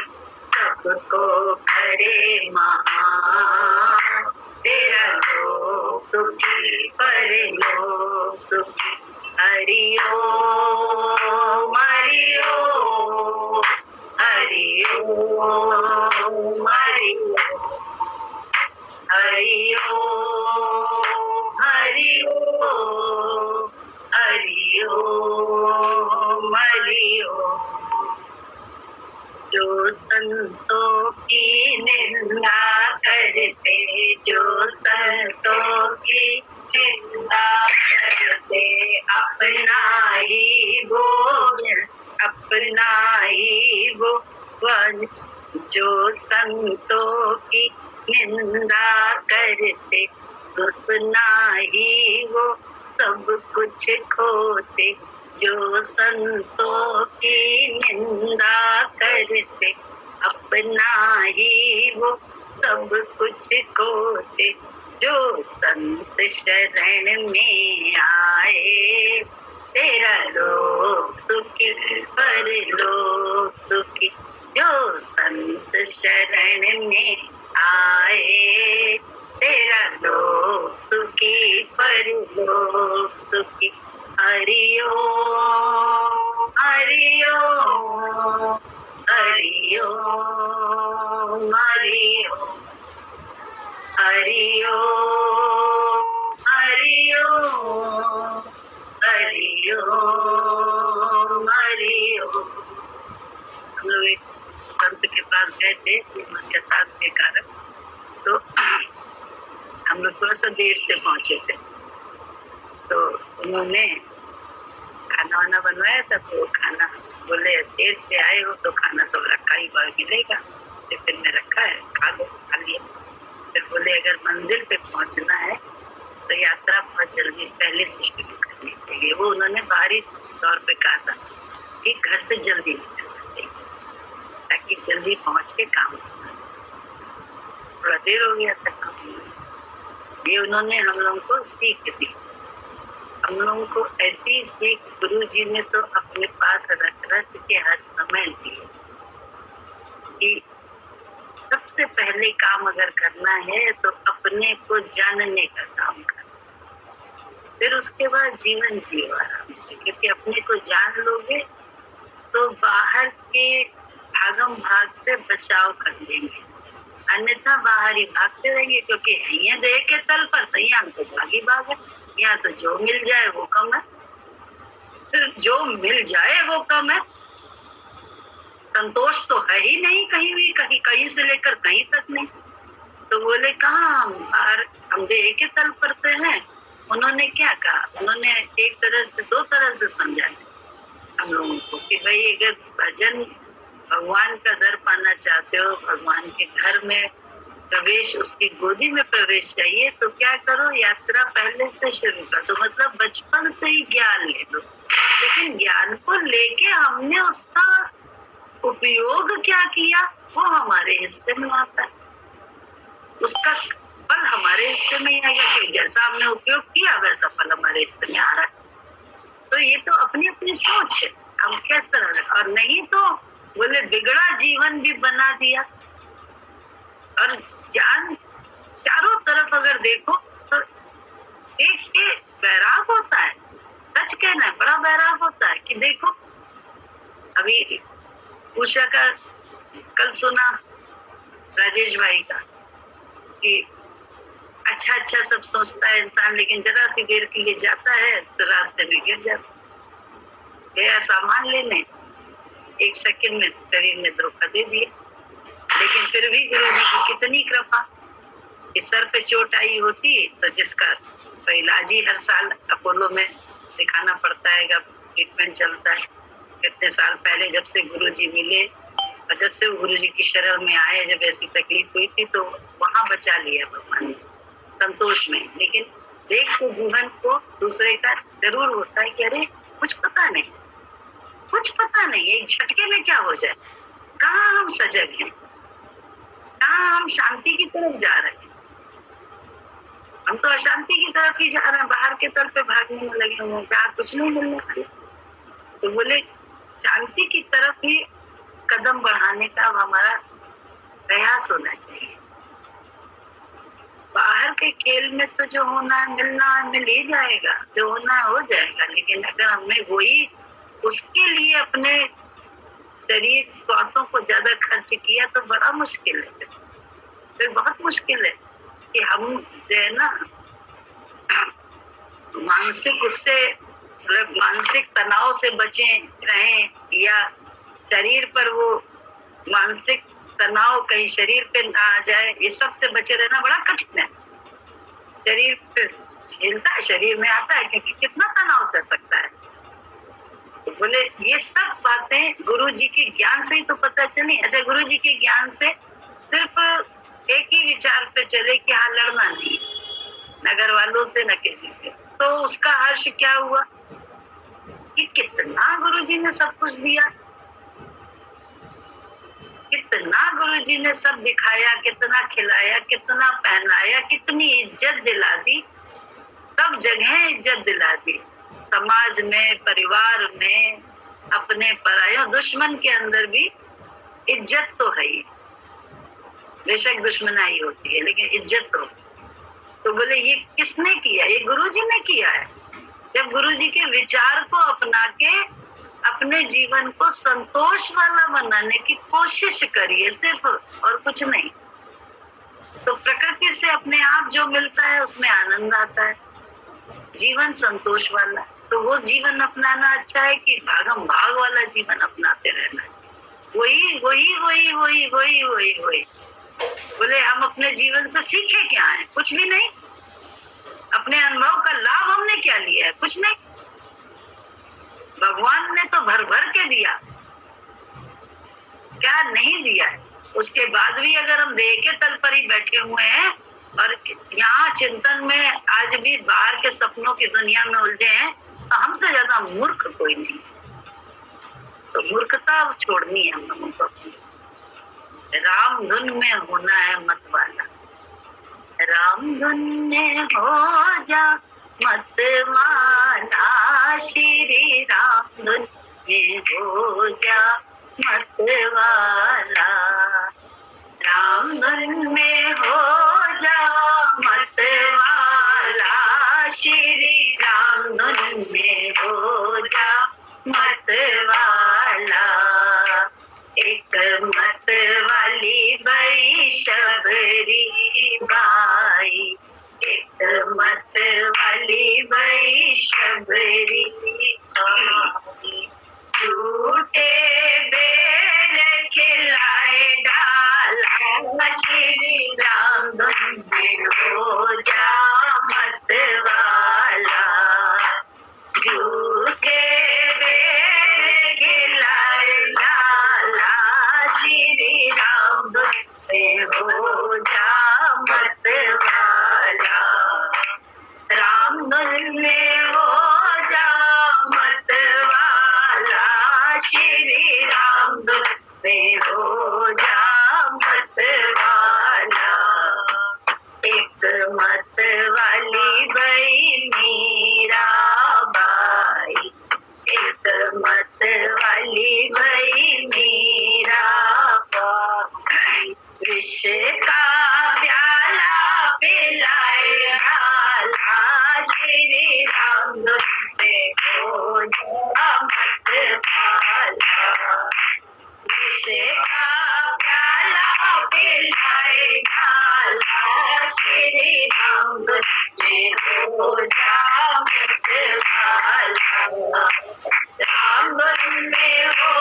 सबको करे महान, तेरा लोक सुखी पर लोक सुखी, हरि ओम हरि ओम हरि ओम हरि हरि ओम हरि ओम हरि ओम हरि ओम, जो संतों की निंदा करते, जो संतों की निंदा करते, अपना ही वो अपना ही वो वंश, जो संतों की निंदा करते, अपना ही वो सब कुछ खोते, जो संतों की निंदा करते, अपना ही वो सब कुछ खोते, जो संत शरण में आए, तेरा लोक सुखी पर लोक सुखी, जो संत शरण में आए, तेरा लोक सुखी पर लोक सुखी, हरि ओम हरि ओम हरि ओम हरि ओम हरि ओम हरि ओम हरि ओम हरि ओम। हम लोग एक संत के पास गए थे उनके साथ के कारण, तो हम लोग थोड़ा सा देर से पहुंचे थे, तो उन्होंने खाना वाना बनवाया था, तो खाना बोले देर से आए हो तो खाना तो रखा ही बार मिलेगा, टिफिन में रखा है, खा लो, खा लिया। फिर बोले अगर मंजिल पे पहुंचना है तो यात्रा बहुत जल्दी पहले से शुरू करनी चाहिए। वो उन्होंने बाहरी तौर पे कहा था कि घर से जल्दी निकलना चाहिए ताकि जल्दी पहुंच के काम करना। थोड़ा देर हो गया था काम, ये उन्होंने हम लोगों को सीख दी। हम लोगों को ऐसी सीख गुरु जी ने तो अपने पास रख के हर समय दिए कि सबसे पहले काम अगर करना है तो अपने को जानने का काम करना, फिर उसके बाद जीवन जियो आराम से, क्योंकि अपने को जान लोगे तो बाहर के भागम भाग से बचाव कर लेंगे, अन्यथा बाहर ही भागते रहेंगे। क्योंकि यहाँ देह के तल पर तो यहाँ तो भागी भाग है, यहाँ तो जो मिल जाए वो कम है, फिर जो मिल जाए वो कम है। संतोष तो है ही नहीं कहीं भी, कहीं से लेकर कहीं तक नहीं। तो बोले कहाँ हम देह के तल पर हैं। उन्होंने क्या कहा, उन्होंने एक तरह से दो तरह से समझाया हम लोगों को कि भाई अगर भजन भगवान का दर पाना चाहते हो, भगवान के घर में प्रवेश, उसकी गोदी में प्रवेश चाहिए, तो क्या करो, यात्रा पहले से शुरू कर दो, मतलब बचपन से ही ज्ञान ले लो। लेकिन ज्ञान को लेके हमने उसका उपयोग क्या किया वो हमारे हिस्से में आता है, उसका फल हमारे हिस्से में ही आएगा कि जैसा हमने उपयोग किया वैसा फल हमारे हिस्से में आ रहा है। तो ये तो अपनी अपनी सोच है, हम किस तरह, और नहीं तो बोले बिगड़ा जीवन भी बना दिया। और ज्ञान चारों तरफ अगर देखो तो एक के बैराग होता है, सच कहना है बड़ा बैराग होता है कि देखो अभी उषा का कल सुना राजेश भाई का कि अच्छा अच्छा सब सोचता है इंसान, लेकिन जरा सी देर के लिए जाता है तो रास्ते में गिर जाता, गया सामान लेने, एक सेकंड में शरीर ने धोखा दे दिया। लेकिन फिर भी गुरु जी की कितनी कृपा कि सर पे चोट आई होती तो जिसका तो इलाज ही हर साल अपोलो में दिखाना पड़ता है, ट्रीटमेंट चलता है। कितने साल पहले जब से गुरु जी मिले और जब से वो गुरु जी की शरण में आए, जब ऐसी तकलीफ हुई थी तो वहां बचा लिया भगवान ने, संतोष में। लेकिन देख तो जीवन को दूसरे का जरूर होता है कि अरे कुछ पता नहीं, कुछ पता नहीं, एक झटके में क्या हो जाए, कहाँ हम सजग हैं, कहाँ हम शांति की तरफ जा रहे हैं। हम तो अशांति की तरफ ही जा रहे हैं, बाहर के तल पे भागने में लगे हुए हैं, जहाँ कुछ नहीं मिलने वाला। तो बोले शांति की तरफ ही कदम बढ़ाने का हमारा प्रयास होना चाहिए। बाहर के खेल में तो जो होना है मिलना मिल ही जाएगा, जो होना हो जाएगा। लेकिन अगर हमने वही उसके लिए अपने शरीर श्वासों को ज्यादा खर्च किया तो बड़ा मुश्किल है, फिर बहुत मुश्किल है कि हम जो है ना मानसिक उससे मतलब मानसिक तनाव से बचे रहें, या शरीर पर वो मानसिक तनाव कहीं शरीर पे ना आ जाए, इस सब से बचे रहना बड़ा कठिन है। शरीर पे झेलता है, शरीर में आता है, क्योंकि कितना तनाव सह सकता है। तो बोले ये सब बातें गुरु जी के ज्ञान से ही तो पता चली। अच्छा, गुरु जी के ज्ञान से सिर्फ एक ही विचार पे चले कि हाँ लड़ना नहीं, न घर वालों से न किसी से, तो उसका हर्ष क्या हुआ कि कितना गुरु जी ने सब कुछ दिया, कितना गुरु जी ने सब दिखाया, कितना खिलाया, कितना पहनाया, कितनी इज्जत दिला दी, सब जगह इज्जत दिला दी, समाज में, परिवार में, अपने परायों, दुश्मन के अंदर भी इज्जत तो है ही, बेशक दुश्मनाई होती है लेकिन इज्जत तो बोले ये किसने किया, ये गुरु जी ने किया है। जब गुरु जी के विचार को अपना के अपने जीवन को संतोष वाला बनाने की कोशिश करिए सिर्फ, और कुछ नहीं, तो प्रकृति से अपने आप जो मिलता है उसमें आनंद आता है, जीवन संतोष वाला। तो वो जीवन अपनाना अच्छा है कि भागम भाग वाला जीवन अपनाते रहना है? वही वही वही वही वही वही वही बोले हम अपने जीवन से सीखे क्या है? कुछ भी नहीं। अपने अनुभव का लाभ हमने क्या लिया है? कुछ नहीं। भगवान ने तो भर भर के दिया, क्या नहीं दिया है। उसके बाद भी अगर हम देह के तल पर ही बैठे हुए हैं और यहाँ चिंतन में आज भी बाहर के सपनों की दुनिया में उलझे हैं, तो हमसे ज्यादा मूर्ख कोई नहीं। तो मूर्खता छोड़नी है हम लोगों को, राम धुन में होना है मत वाला। राम धुन में हो जा मत माना श्री राम धुन में हो जा मत वाला। राम धुन में हो जा मत वाला, श्री राम धुन में हो जा मत वाला। एक मत वाली बई शबरी बाई, एक मत वाली बई शबरी बाई। झूठे बेर खिलाए डाला, श्री राम धुन में हो जा मत वाला। झूठे बेर खिलाए डाला, श्री राम धुन में हो जा मत वाला। राम धुन में हो जा मत वाला, श्री राम धुन में हो जा मत वाला। एक मत वाली बई मीरा बाई, एक मत वाली बई मीरा बाई। विष का प्याला पिलाए डाला, श्री राम धुन में हो जा मत वाला। विष का प्याला पिलाए डाला, श्री राम धुन में हो जा मत वाला। राम धुन में हो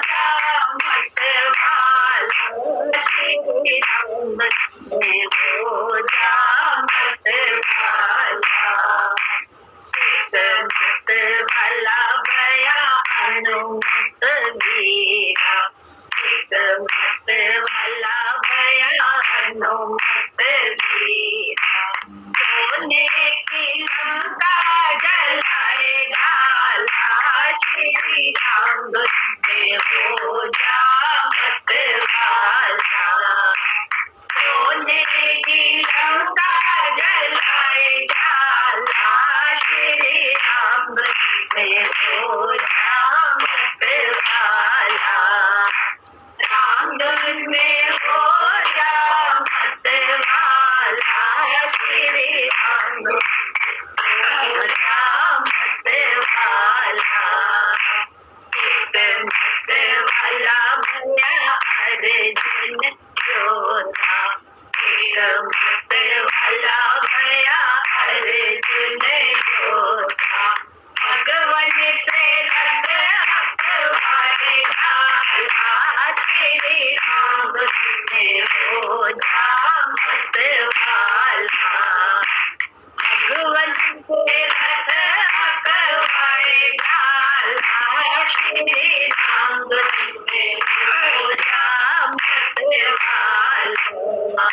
जा मत वाला, श्री राम धुन में हो जा मत वाला। एक मत वाला भया हनुमत वीरा, एक मत वाला भया हनुमत वीरा। सोने की लंका जलाए डाला, श्री राम धुन में हो जा मत वाला। सोने की लंका जलाए डाला, श्री राम धुन में हो जा मत वाला। राम धुन में हो जा मत वाला, श्री राम धुन में हो जा मत वाला। एक मत वाला भया अर्जुन योधा, एक मत वाला भया अर्जुन योधा। भगवन से रथ हकवाए डाला, श्री राम धुन में हो जा मत वाला। भगवन से रथ हकवाए डाला, श्री राम धुन में हो जा मत वाला।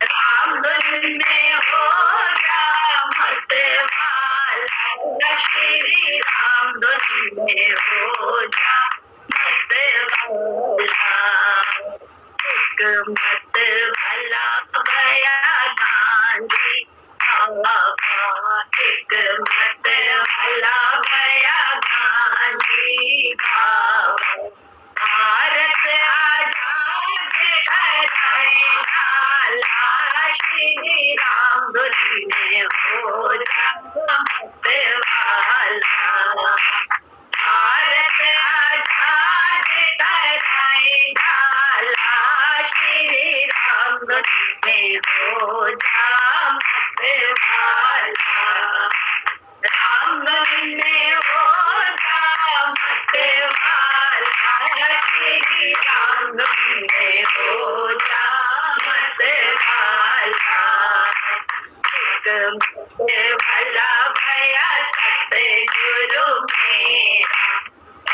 राम धुन में हो जा मत वाला, श्री राम धुन में हो जा मत वाला। एक मत वाला भया गांधी बाबा, एक मत वाला भया गांधी बाबा। भारत आजाद कराए डाला, श्री राम धुन में हो जा मत वाला। भारत आजाद कराए डाला, श्री राम धुन में हो जा मत वाला। राम धुन में हो जा मत वाला, श्री राम धुन में हो जा मत वाला। एक मत वाला भया सतगुरु मेरा,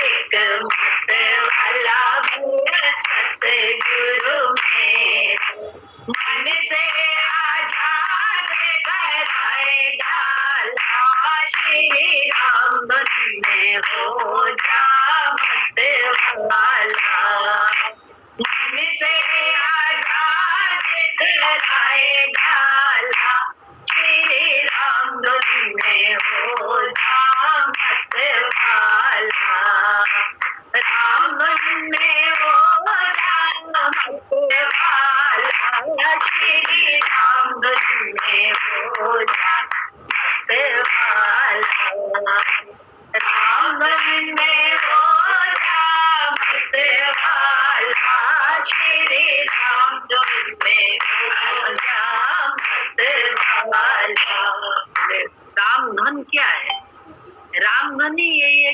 एक मत वाला भया सतगुरु मेरा। मन से आजाद कराए डाला, श्री राम धुन में हो जा मत वाला। मन से आजाद कराए डाला, श्री राम धुन में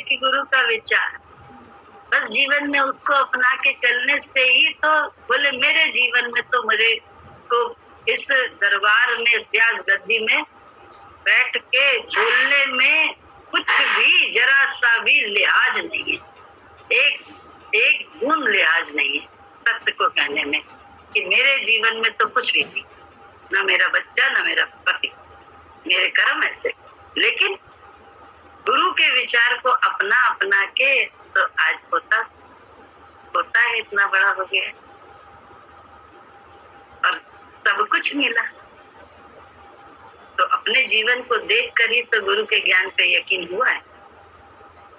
कि गुरु का विचार, बस जीवन में उसको अपना के चलने से ही तो बोले मेरे जीवन में तो मेरे को इस दरबार में, इस व्यास गद्दी में बैठ के बोलने में कुछ भी जरा सा भी लिहाज नहीं है, एक बूंद लिहाज नहीं है सत्य को कहने में कि मेरे जीवन में तो कुछ भी नहीं, ना मेरा बच्चा, ना मेरा पति, मेरे कर्म ऐसे। लेकिन गुरु के विचार को अपना अपना के तो आज होता है, इतना बड़ा हो गया और सब कुछ मिला। तो अपने जीवन को देख कर ही तो गुरु के ज्ञान पे यकीन हुआ है।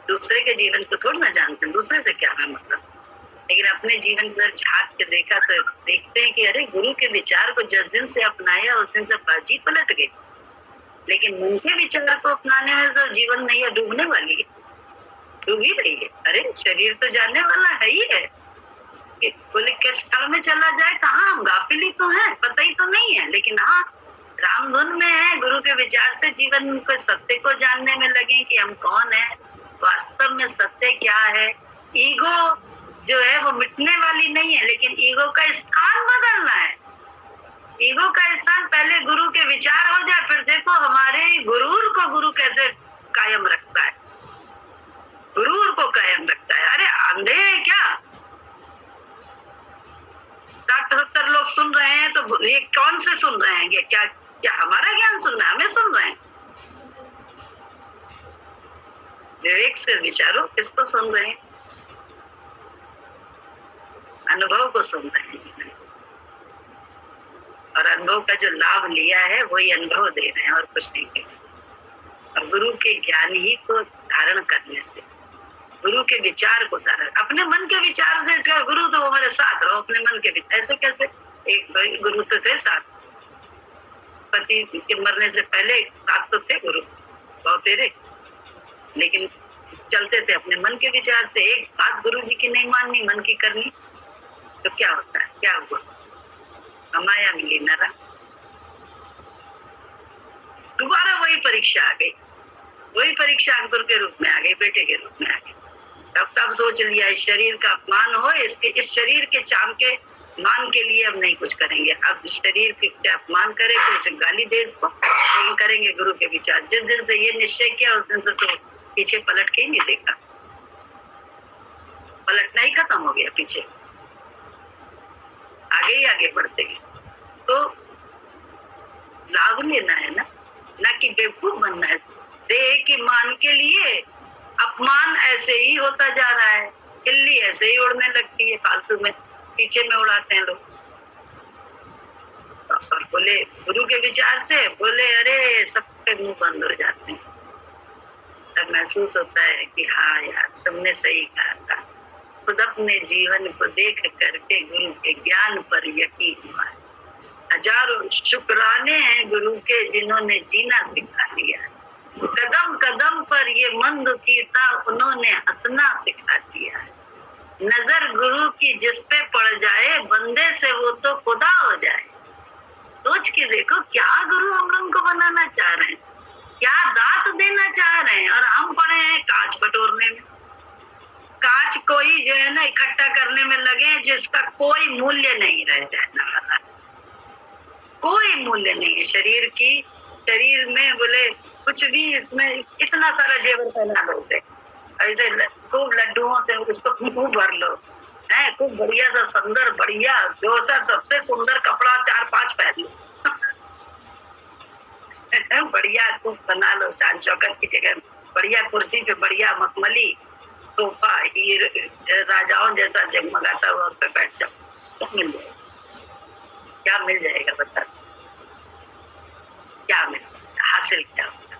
दूसरे के जीवन को थोड़ा ना जानते, दूसरे से क्या है मतलब, लेकिन अपने जीवन पर झांक के देखा तो देखते हैं कि अरे गुरु के विचार को जिस दिन से अपनाया उस दिन से बाजी पलट गई। लेकिन मन के विचार को अपनाने में तो जीवन नहीं है, डूबने वाली है, डूब ही रही है। अरे शरीर तो जाने वाला है ही है, बोले किस स्थल में चला जाए, कहाँ हम गाफिली तो हैं, पता ही तो नहीं है। लेकिन हाँ, राम धुन में है, गुरु के विचार से जीवन को सत्य को जानने में लगे कि हम कौन है, वास्तव में सत्य क्या है। ईगो जो है वो मिटने वाली नहीं है, लेकिन ईगो का स्थान बदलना है। ईगो का स्थान पहले गुरु के विचार हो जाए, फिर देखो हमारे गुरूर को गुरु कैसे कायम रखता है, गुरूर को कायम रखता है। अरे अंधे हैं क्या? 60-70 लोग सुन रहे हैं तो ये कौन से सुन रहे हैं? क्या हमारा ज्ञान सुन रहे हैं? हमें सुन रहे हैं? विवेक से विचारो, किसको सुन रहे हैं? अनुभव को सुन रहे हैं, और अनुभव का जो लाभ लिया है वही अनुभव दे रहे हैं और कुछ नहीं। और गुरु के ज्ञान ही को धारण करने से, गुरु के विचार को धारण, अपने मन के विचार से क्या गुरु तो वो मेरे साथ रहो, अपने मन के विचार ऐसे कैसे? एक गुरु तो थे साथ, पति के मरने से पहले साथ तो थे गुरु बहुत तेरे, लेकिन चलते थे अपने मन के विचार से। एक बात गुरु जी की नहीं माननी, मन की करनी, तो क्या होता है? क्या हुआ? माया मिली नारा, दोबारा वही परीक्षा आ गई, वही परीक्षा अकबर के रूप में आ गई, बेटे के रूप में आ गई। तब सोच लिया इस शरीर का अपमान हो, इस शरीर के चाम के मान के लिए अब नहीं कुछ करेंगे। अब शरीर के अपमान करे, कुछ गाली दे इसको, लेकिन करेंगे गुरु के विचार। जिस दिन से ये निश्चय किया उस दिन से तो पीछे पलट के ही नहीं देखा, पलटना ही खत्म हो गया, पीछे आगे ही आगे बढ़ते गए। तो लाभ लेना है ना कि बेवकूफ बनना है। देह की मान के लिए अपमान ऐसे ही होता जा रहा है, खिल्ली ऐसे ही उड़ने लगती है, फालतू में पीछे में उड़ाते हैं लोग। और बोले गुरु के विचार से, बोले अरे सबके मुंह बंद हो जाते हैं। तब महसूस होता है कि हाँ यार तुमने सही कहा था। खुद अपने जीवन को देख करके गुरु के ज्ञान पर यकीन हुआ। हजारों शुक्राने हैं गुरु के जिन्होंने जीना सिखा दिया। कदम कदम पर ये मन दुखी था, उन्होंने हंसना सिखा दिया। नजर गुरु की जिस पे पड़ जाए, बंदे से वो तो खुदा हो जाए। सोच के देखो क्या गुरु हम लोगों को बनाना चाह रहे हैं, क्या दात देना चाह रहे हैं। और हम पड़े हैं कांच बटोरने में, कांच कोई जो है ना इकट्ठा करने में लगे जिसका कोई मूल्य नहीं रह जाने वाला, कोई मूल्य नहीं है शरीर में। बोले कुछ भी इसमें इतना सारा जेवर पहना लो उसे, ऐसे खूब लड्डुओं से उसको खूब भर लो, है खूब बढ़िया सा सुंदर, बढ़िया जो सा सबसे सुंदर कपड़ा 4-5 पहन लो बढ़िया खूब बना लो, चांद चौकट की जगह बढ़िया कुर्सी पे बढ़िया मखमली सोफा, राजाओं जैसा जगमगाता हुआ उस पर बैठ जाओ, क्या मिल जाएगा? क्या मिल जाएगा बता, क्या मिल हासिल क्या होगा?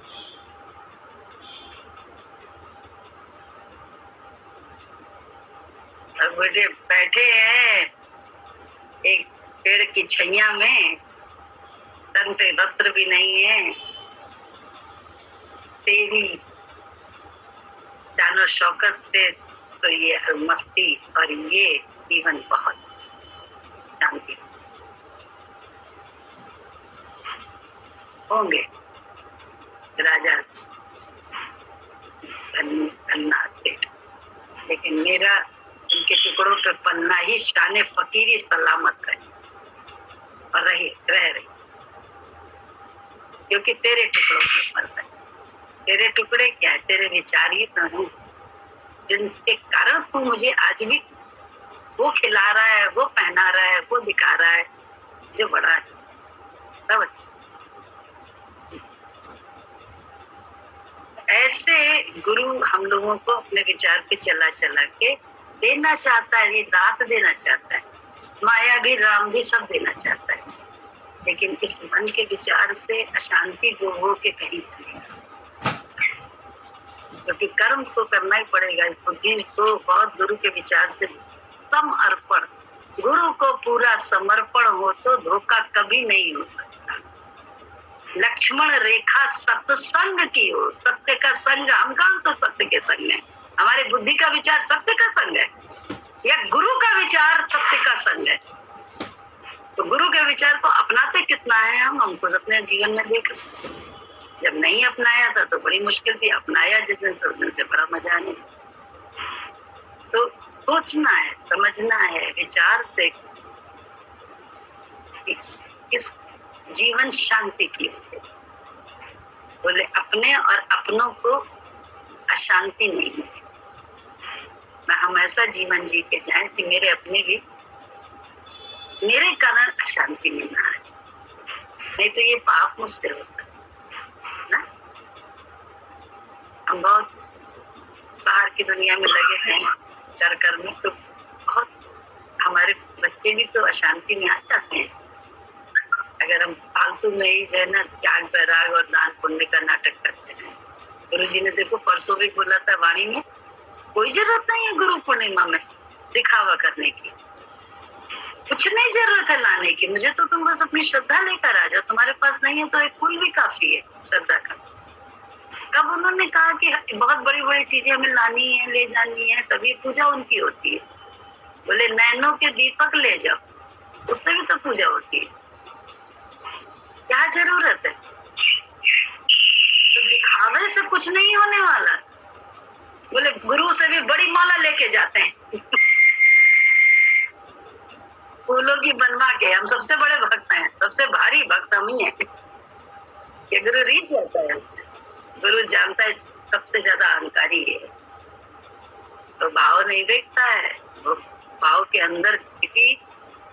और बेटे बैठे हैं एक पेड़ की छैया में, तन पे वस्त्र भी नहीं है, तेरी जानो शौकत से तो ये मस्ती और ये जीवन बहुत शांति होंगे। राजा धन्य अन्नाज के, लेकिन मेरा उनके टुकड़ों पे पन्ना ही शान फकीरी सलामत है और रह रही, क्योंकि तेरे टुकड़ों पे पल है। तेरे टुकड़े क्या है? तेरे विचार ही तो हैं जिनके कारण तू मुझे आज भी वो खिला रहा है, वो पहना रहा है, वो दिखा रहा है, जो बड़ा है सब अच्छा। ऐसे गुरु हम लोगों को अपने विचार पे चला चला के देना चाहता है, ये दात देना चाहता है। माया भी, राम भी, सब देना चाहता है, लेकिन इस मन के विचार से अशांति दूर हो के कहीं से नहीं, क्योंकि कर्म तो करना ही पड़ेगा। इस बुद्धि को बहुत गुरु के विचार से सम अर्पण, गुरु को पूरा समर्पण हो तो धोखा कभी नहीं हो सकता। लक्ष्मण रेखा सत्संग की हो, सत्य का संग, हम कौन तो सत्य के संग है? हमारे बुद्धि का विचार सत्य का संग है या गुरु का विचार सत्य का संग है? तो गुरु के विचार को अपनाते कितना है हम खुद अपने जीवन में देख। जब नहीं अपनाया था तो बड़ी मुश्किल थी, अपनाया जिस दिन से उस दिन से बड़ा मजा आने। तो सोचना है, समझना है विचार से इस जीवन शांति की होती। बोले अपने और अपनों को अशांति नहीं है, हम ऐसा जीवन जी के जाए कि मेरे अपने भी मेरे कारण अशांति में ना आए, नहीं तो ये पाप मुझसे होता है ना। हम बहुत बाहर की दुनिया में लगे हैं कर में, तो बहुत हमारे बच्चे भी तो अशांति में आ जाते हैं अगर हम फालतू में ही जो है ना त्याग वैराग और दान पुण्य का नाटक करते हैं। गुरु जी ने देखो परसों भी बोला था वाणी में, कोई जरूरत नहीं है गुरु पूर्णिमा में दिखावा करने की, कुछ नहीं जरूरत है लाने की, मुझे तो तुम बस अपनी श्रद्धा लेकर आ जाओ, तुम्हारे पास नहीं है तो एक फूल भी काफी है श्रद्धा का। कब उन्होंने कहा कि बहुत बड़ी बड़ी चीजें हमें लानी है, ले जानी है, तभी पूजा उनकी होती है। बोले नैनों के दीपक ले जाओ, उससे भी तो पूजा होती है, क्या जरूरत है? तो दिखावे से कुछ नहीं होने वाला। बोले गुरु से भी बड़ी माला लेके जाते हैं फूलों की बनवा के, हम सबसे बड़े भक्त हैं, सबसे भारी भक्त हम ही हैं। ये गुरु रीत जाता है, गुरु जानता है सबसे ज्यादा अहंकारी है, तो भाव नहीं देखता है, वो भाव के अंदर की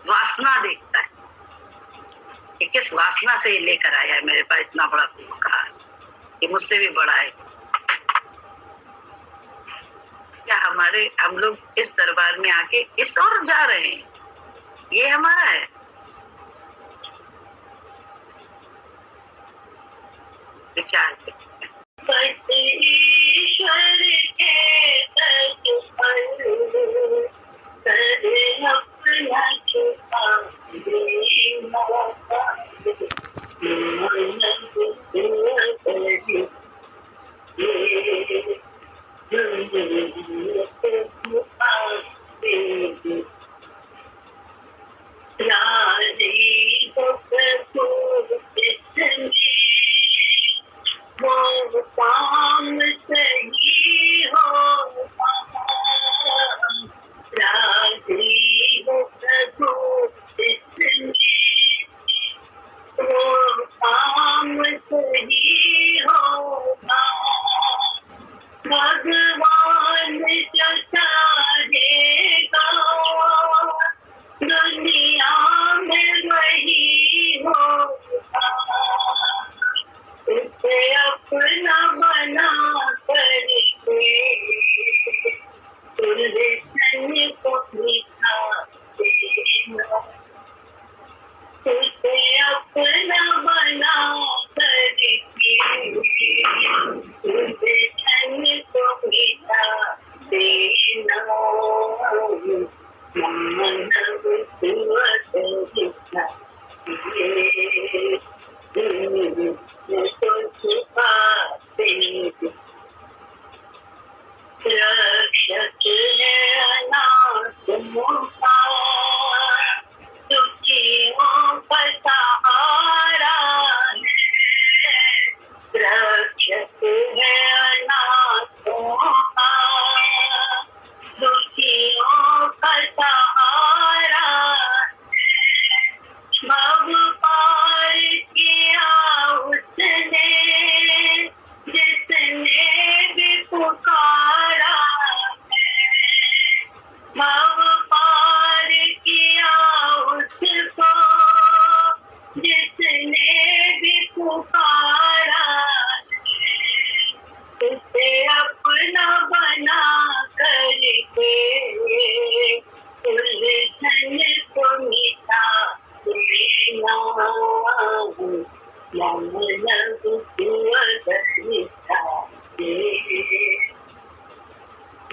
वासना देखता है कि किस वासना से ये लेकर आया है मेरे पास इतना बड़ा फूल का, ये मुझसे भी बड़ा है। क्या हम लोग इस दरबार में आके इस ओर जा रहे हैं, ये हमारा है? विचार ईश्वर के अपना छुपा वो काम सही हो राजी हो प्रभु वो काम सही होगा, भगवान जो चाहेगा दुनिया में वही होगा, उसे अपना बना करके तुझे को दिखा देना, उसे अपना बना करके तुझे को दिखा देना, मानव सुवत दिखा रक्षक है अनाथ मुक्ता, दुखियों का सहारा है, रक्षक है अनाथों का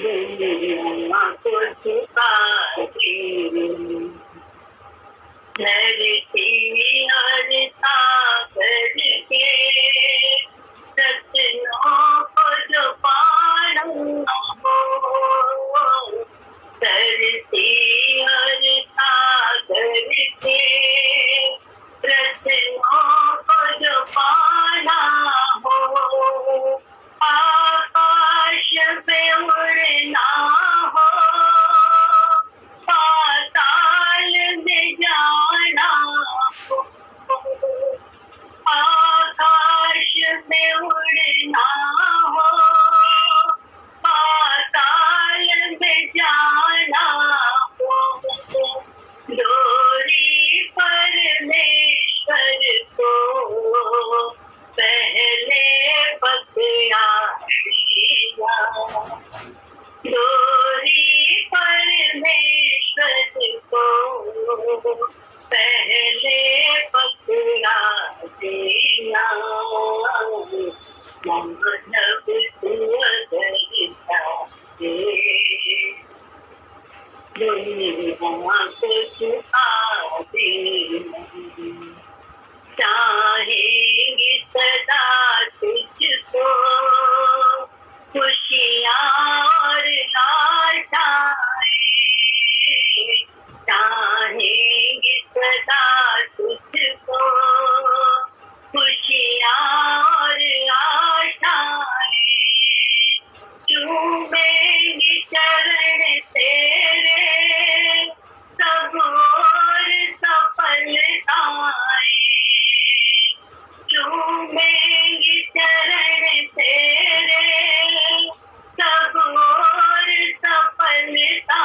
दुनिया को झुकाती धरती और सागर के रत्नों को जो पाना हो, धरती और सागर के रत्नों को जो पाना हो, आकाश पे उड़ना हो, पाताल में जाना हो, आकाश में उड़ना हो, पाताल में जाना हो, डोरी परमेश्वर को पहले पकड़ा दिया, डोरी परमेश्वर को पहले पकड़ा दिया, मानव सुअदरिता के दुनिया को झुका दिया, चाहेंगे सदा तुझको खुशियाँ और आशाएं, चाहेंगे सदा तुझको खुशियाँ और आशाएं, चूमेंगे चरण तेरे सब और सफलताएं, चूमेंगे चरण तेरे सब और सफलताएं,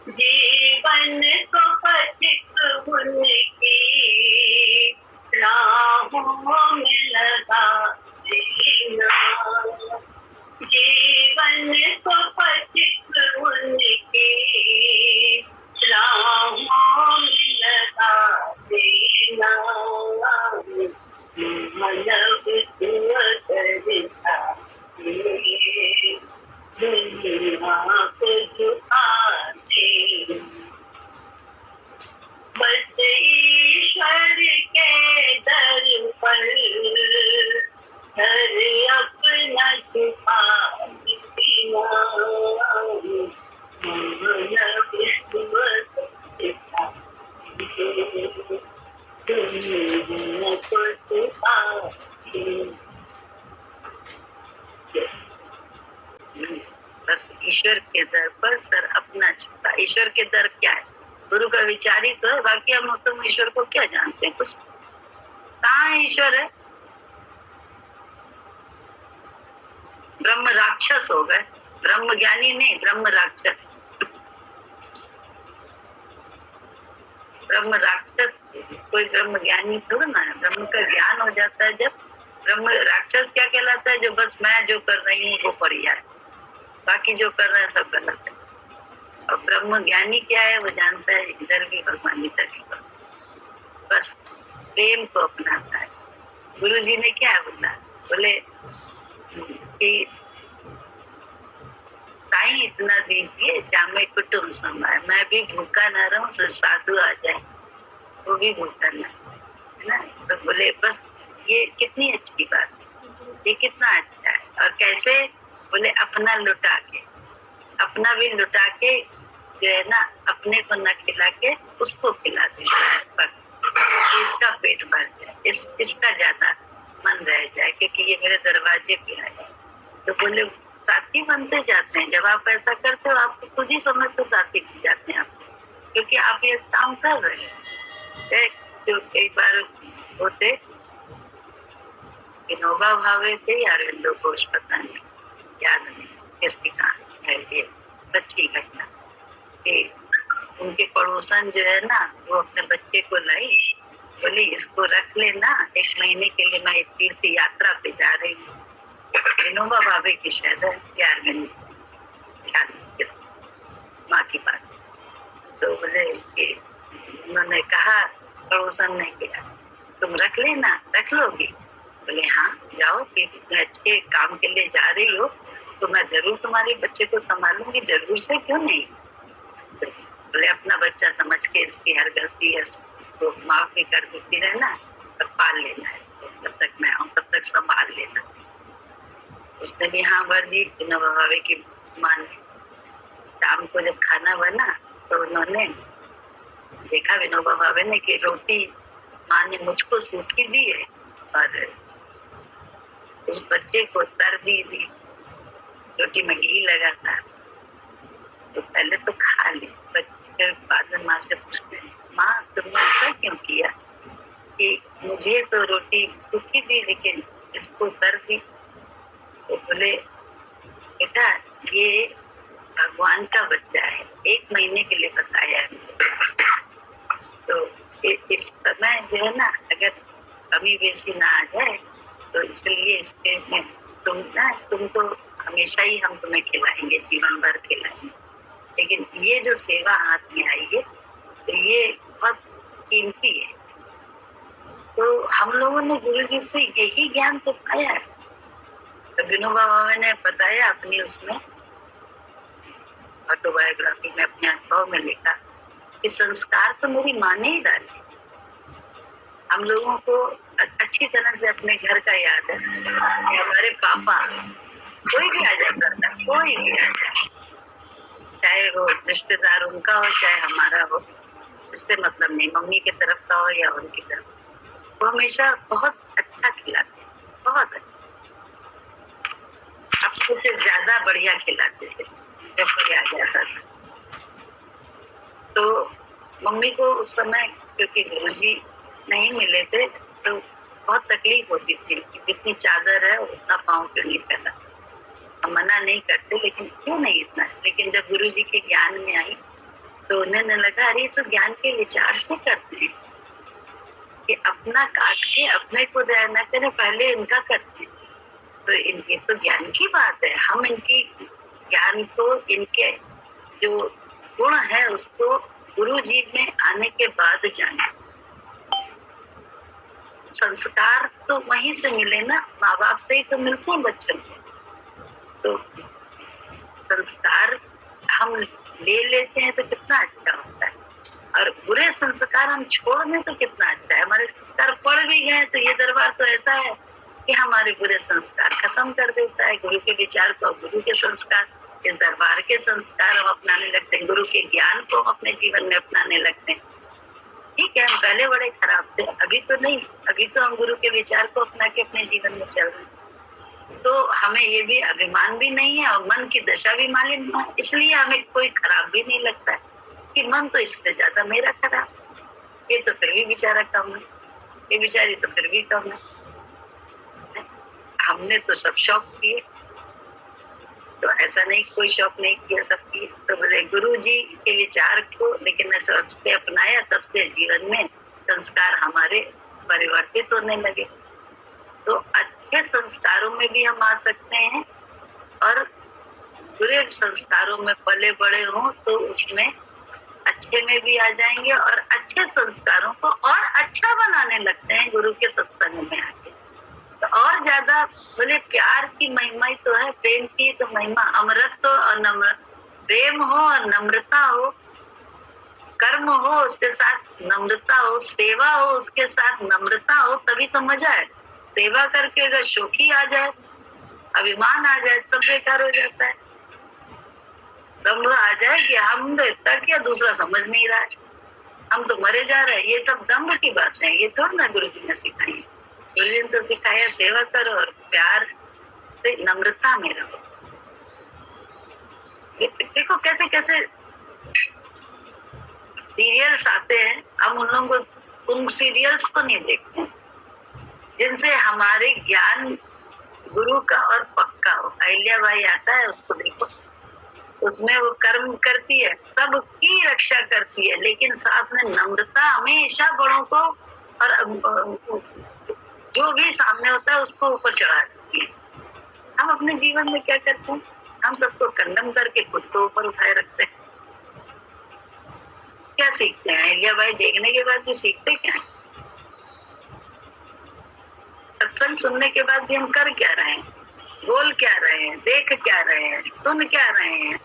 जीवन को पथिक उनकी राहों में लगा देना, जीवन को पथिक उनकी राहों में लगा देना, मानव सुअदरिता के दुनिया को झुका दे, बस ईश्वर के दर पर हर अपना झुका देना, मानव सुअदरिता के दुनिया को झुका दे। बस ईश्वर के दर पर सर अपना झुका। ईश्वर के दर क्या है? गुरु का विचार ही तो है, बाकी हम तुम ईश्वर को क्या जानते हैं? कुछ कहाँ है ईश्वर है? ब्रह्म राक्षस हो गए, ब्रह्म ज्ञानी नहीं, ब्रह्म राक्षस। ब्रह्म राक्षस कोई ब्रह्म ज्ञानी थोड़ा ना है। ब्रह्म का ज्ञान हो जाता है जब। ब्रह्म राक्षस क्या कहलाता है? जो बस मैं जो कर रही हूँ वो बढ़िया है, बाकी जो कर रहे हैं सब गलत है। और ब्रह्म ज्ञानी क्या है? वो जानता है इधर भी भगवान इधर भी भगवान, बस प्रेम को अपनाता है। गुरु जी ने क्या बोला? बोले कि ताई इतना दीजिए जामे कुटुम्ब समाए, मैं भी भूखा न रहूं, साधु आ जाए वो भी भूखा न, है ना? तो बोले बस ये कितनी अच्छी बात है, ये कितना अच्छा है। और कैसे? बोले अपना लुटा के, अपना भी लुटा के जो है ना, अपने को न खिला के उसको खिला दे, इसका पेट भर जाए, इसका ज्यादा मन रह जाए, क्योंकि ये मेरे दरवाजे पे आए। तो बोले साथी बनते जाते हैं। जब आप ऐसा करते हो आपको खुद ही समझ तो साथी बन जाते हैं आप, क्योंकि आप ये काम कर रहे हैं। जो एक बार होते विनोबा भावे थे या अरविंदो घोष, पता नहीं, याद नहीं किसकी कहानी है ये, बच्ची घटना। उनके पड़ोसन जो है ना, वो अपने बच्चे को लाई, बोली इसको रख लेना, 1 महीने के लिए मैं तीर्थ यात्रा पे जा रही हूँ। विनोबा भावे की शायद प्यार में माँ की बात। तो बोले कि उन्होंने कहा, पड़ोसन ने किया, तुम रख लेना, रख लोगी? बोले हाँ जाओ, इतने अच्छे काम के लिए जा रही हो तो मैं जरूर तुम्हारे बच्चे को संभालूंगी, जरूर से क्यों नहीं। बोले अपना बच्चा समझ के इसकी हर गलती है उसको माफ भी कर देती रहना और पाल लेना है, तब तक मैं आऊँ तब तक संभाल लेना। उसने भी हाँ भर दी। विनोबा भावे की माँ ने शाम को जब खाना बना तो उन्होंने देखा विनोबा भावे ने कि रोटी माँ ने मुझको सूखी दी है और उस बच्चे को तर दी थी, रोटी में घी लगा था। तो पहले तो खा ली, फिर बाद में माँ से पूछते हैं माँ तुमने ऐसा क्यों किया कि मुझे तो रोटी सूखी दी लेकिन इसको तर दी। तो बोले बेटा ये भगवान का बच्चा है, 1 महीने के लिए फंसाया है। तो इस समय जो है ना अगर कमी बेसी ना आ जाए तो इसलिए इसके में तुम तो हमेशा ही हम तुम्हें खिलाएंगे, जीवन भर खिलाएंगे, लेकिन ये जो सेवा हाथ में आई है तो ये बहुत कीमती है। तो हम लोगों ने गुरु जी से यही ज्ञान तो पाया है। तो विनोबा भावे ने बताया अपनी उसमें ऑटोबायोग्राफी में अपने अनुभव में लिखा कि संस्कार तो मेरी माँ ने ही डाले। हम लोगों को अच्छी तरह से अपने घर का याद है कि हमारे पापा कोई भी आ जाता था, कोई भी आ जाए, चाहे वो रिश्तेदार उनका हो चाहे हमारा हो, इससे मतलब नहीं, मम्मी की तरफ का हो या उनकी तरफ, वो हमेशा बहुत अच्छा खिलाते, बहुत अच्छा, अपने से ज्यादा बढ़िया खिलाते थे जब कोई आ जाता था। तो मम्मी को उस समय क्योंकि गुरुजी नहीं मिले थे तो बहुत तकलीफ होती थी कि जितनी चादर है उतना पाँव क्यों नहीं फैला। हम मना नहीं करते लेकिन क्यों नहीं इतना, लेकिन जब गुरुजी के ज्ञान में आई तो उन्हें लगा अरे तो ज्ञान के विचार से करते हैं कि अपना काट के अपने को जाए न करें, पहले इनका करते हैं। तो इनके तो ज्ञान की बात है, हम इनकी ज्ञान को, इनके जो गुण है उसको गुरु जी में आने के बाद जाने। संस्कार तो वहीं से मिले ना, माँ बाप से ही तो मिलते हैं बच्चों को। तो संस्कार हम ले लेते हैं तो कितना अच्छा होता है, और बुरे संस्कार हम छोड़ दें तो कितना अच्छा है। हमारे संस्कार पड़ भी गए तो ये दरबार तो ऐसा है कि हमारे बुरे संस्कार खत्म कर देता है। गुरु के विचार को, गुरु के संस्कार, इस दरबार के संस्कार हम अपनाने लगते हैं, गुरु के ज्ञान को हम अपने जीवन में अपनाने लगते हैं। ठीक है हम पहले बड़े खराब थे, अभी तो नहीं, अभी तो हम गुरु के विचार को अपना के अपने जीवन में चल रहे हैं। तो हमें ये भी अभिमान भी नहीं है और मन की दशा भी मालूम है, इसलिए हमें कोई खराब भी नहीं लगता है कि मन तो इससे ज्यादा मेरा खराब, ये तो फिर भी बेचारा कम है, ये बेचारी तो फिर भी कम है। हमने तो सब शौक किए, तो ऐसा नहीं कोई शौक नहीं किया, सब किए। तो बोले गुरु जी के विचार को लेकिन मैं सबसे अपनाया, तब से जीवन में संस्कार हमारे परिवर्तित होने लगे। तो अच्छे संस्कारों में भी हम आ सकते हैं और बुरे संस्कारों में पले बड़े हों तो उसमें अच्छे में भी आ जाएंगे और अच्छे संस्कारों को और अच्छा बनाने लगते हैं गुरु के सत्संग में आके। तो और ज्यादा बोले प्यार की महिमा ही तो है, प्रेम की तो महिमा, अमृत तो और नम्र, प्रेम हो और नम्रता हो, कर्म हो उसके साथ नम्रता हो, सेवा हो उसके साथ नम्रता हो, तभी तो मजा है। सेवा करके अगर शोखी आ जाए, अभिमान आ जाए, सब बेकार हो जाता है। दम्भ आ जाए कि हम तो इतना किया, दूसरा समझ नहीं रहा है, हम तो मरे जा रहे हैं, ये सब दम्भ की बात है, ये थोड़ा ना गुरु जी ने सिखाई। गुरु जी ने तो सिखाया सेवा करो और प्यार से नम्रता में रहो। देखो कैसे कैसे सीरियल्स आते हैं, हम उन लोगों को, उन सीरियल्स को नहीं देखते जिनसे हमारे ज्ञान गुरु का और पक्का हो। अहिल्याबाई आता है, उसको देखो, उसमें वो कर्म करती है, सबकी रक्षा करती है, लेकिन साथ में नम्रता हमेशा बड़ों को और जो भी सामने होता है उसको ऊपर चढ़ा देती है। हम अपने जीवन में क्या करते हैं, हम सबको कंडम करके खुद को ऊपर उठाए रखते हैं। क्या सीखते हैं? अहिल्याबाई देखने के बाद भी सीखते क्या? सत्संग सुनने के बाद भी हम कर क्या रहे हैं? बोल क्या रहे हैं, देख क्या रहे हैं, सुन क्या रहे हैं,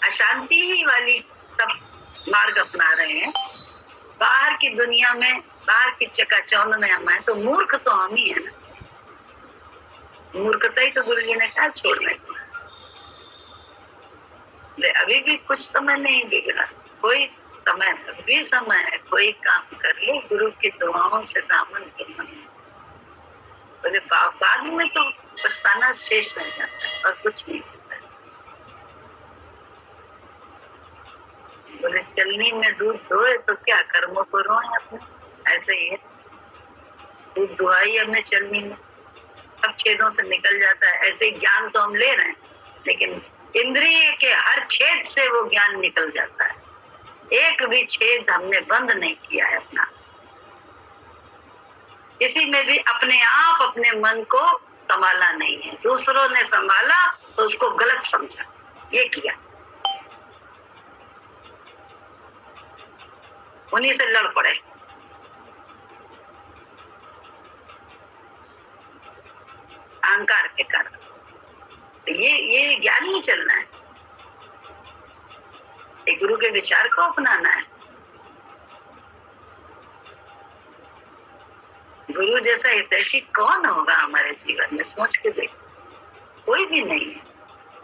अशांति ही वाली सब मार्ग अपना रहे हैं। बाहर की दुनिया में, बाहर की चकाचौंध में हम हैं, तो मूर्ख तो हम ही है ना। मूर्खता ही तो गुरु जी ने कहा छोड़ने को। अभी भी कुछ समय नहीं बिगड़ा, कोई समय, अभी समय है, कोई काम कर ले, गुरु की दुआओं से दामन के मन। बोले बाद में तो पछताना शेष रह जाता है और कुछ नहीं होता है। बोले चलनी में दूध धोए तो क्या, कर्मों को रोए अपने, ऐसे ही है। दूध दुहाई हमने चलनी में, अब छेदों से निकल जाता है। ऐसे ज्ञान तो हम ले रहे हैं, लेकिन इंद्रिय के हर छेद से वो ज्ञान निकल जाता है। एक भी छेद हमने बंद नहीं किया है अपना। किसी में भी अपने आप अपने मन को संभाला नहीं है, दूसरों ने संभाला तो उसको गलत समझा, ये किया, उन्हीं से लड़ पड़े। अहंकार के कारण ये ज्ञान नहीं चलना है, एक गुरु के विचार को अपनाना है। गुरु जैसा हितैषी कौन होगा हमारे जीवन में, सोच के देख, कोई भी नहीं है।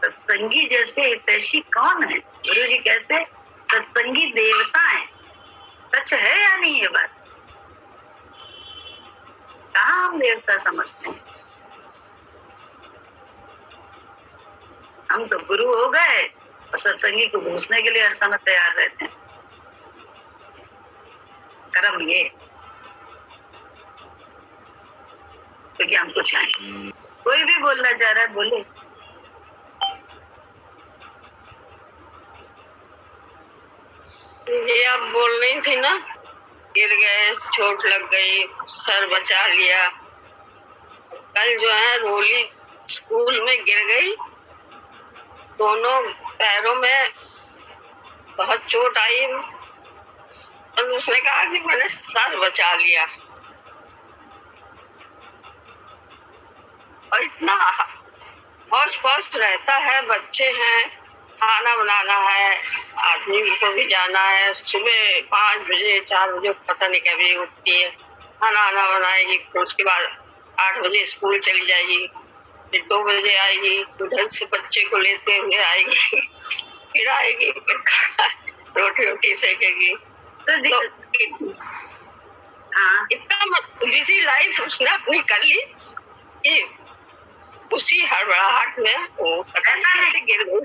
सत्संगी जैसे हितैषी कौन है? गुरु जी कहते सत्संगी देवता है। सच है या नहीं ये बात? कहाँ हम देवता समझते हैं? हम तो गुरु हो गए और सत्संगी को घूसने के लिए हर समय तैयार रहते हैं। कर्म ये तो क्या हम कुछ आए? कोई भी बोलना चाह रहा है बोले। ये आप बोल रही थी ना, गिर गए, चोट लग गई, सर बचा लिया। कल जो है रोली स्कूल में गिर गई, दोनों पैरों में बहुत चोट आई और उसने कहा कि मैंने सर बचा लिया। और इतना हौच पौच रहता है, बच्चे हैं, खाना बनाना है, आदमी को भी जाना है। सुबह 5 बजे 4 बजे पता नहीं कभी उठती है, खाना बनाएगी, फिर उसके बाद 8 बजे स्कूल चली जाएगी, फिर 2 बजे आएगी, उधर से बच्चे को लेते हुए आएगी, फिर आएगी, फिर रोटी सेकेगी। तो इतना बिजी लाइफ उसने अपनी कर ली कि उसी हड़बड़ाहट में वो ऐसा गिर गई।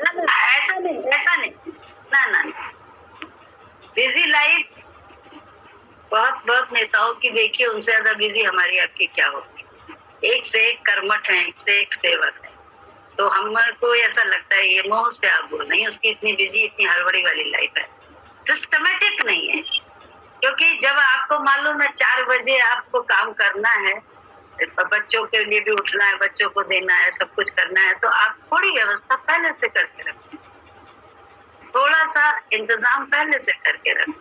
ऐसा नहीं ना बिजी लाइफ बहुत नेताओं की देखिए, उनसे ज्यादा बिजी हमारी आपकी क्या होगी। एक से एक कर्मठ है, एक से एक सेवक है, तो हमको ऐसा लगता है ये मोह से आप बोल नहीं, उसकी इतनी बिजी इतनी हड़बड़ी वाली लाइफ है, सिस्टमेटिक नहीं है। क्योंकि जब आपको मालूम है 4 बजे आपको काम करना है, बच्चों के लिए भी उठना है, बच्चों को देना है, सब कुछ करना है, तो आप थोड़ी व्यवस्था पहले से करके रखें, थोड़ा सा इंतजाम पहले से करके रखें,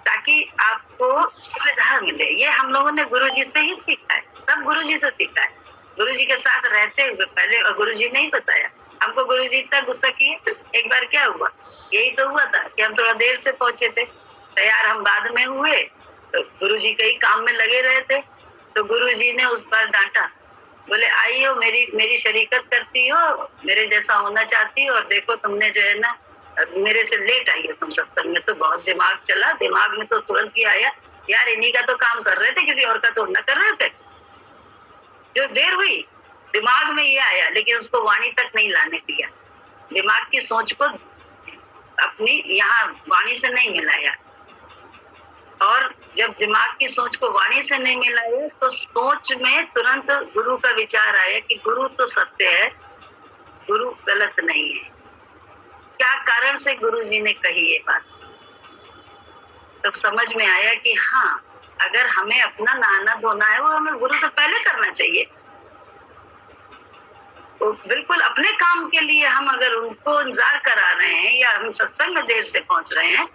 ताकि आपको सुविधा मिले। ये हम लोगों ने गुरुजी से ही सीखा है, सब गुरुजी से सीखा है। गुरुजी के साथ रहते हुए पहले, और गुरुजी नहीं बताया हमको। गुरुजी इतना गुस्सा किए। एक बार क्या हुआ, यही तो हुआ था कि हम थोड़ा देर से पहुंचे थे, तैयार हम बाद में हुए, तो गुरुजी कई काम में लगे रहे थे, तो गुरुजी ने उस पर डांटा, बोले आई हो, मेरी शरीकत करती हो, मेरे जैसा होना चाहती हो, और देखो तुमने जो है ना मेरे से लेट आई हो तुम सत्संग में। तो बहुत दिमाग चला, दिमाग में तो तुरंत ही आया यार इन्हीं का तो काम कर रहे थे, किसी और का तो न कर रहे थे। जो देर हुई दिमाग में ये आया, लेकिन उसको वाणी तक नहीं लाने दिया, दिमाग की सोच को अपनी यहाँ वाणी से नहीं मिलाया। और जब दिमाग की सोच को वाणी से नहीं मिलाया तो सोच में तुरंत गुरु का विचार आया कि गुरु तो सत्य है, गुरु गलत नहीं है। क्या कारण से गुरु जी ने कही ये बात, तब समझ में आया कि हाँ, अगर हमें अपना नहाना धोना है वो हमें गुरु से पहले करना चाहिए। तो बिल्कुल अपने काम के लिए हम अगर उनको इंतजार करा रहे हैं या हम सत्संग में देर से पहुंच रहे हैं,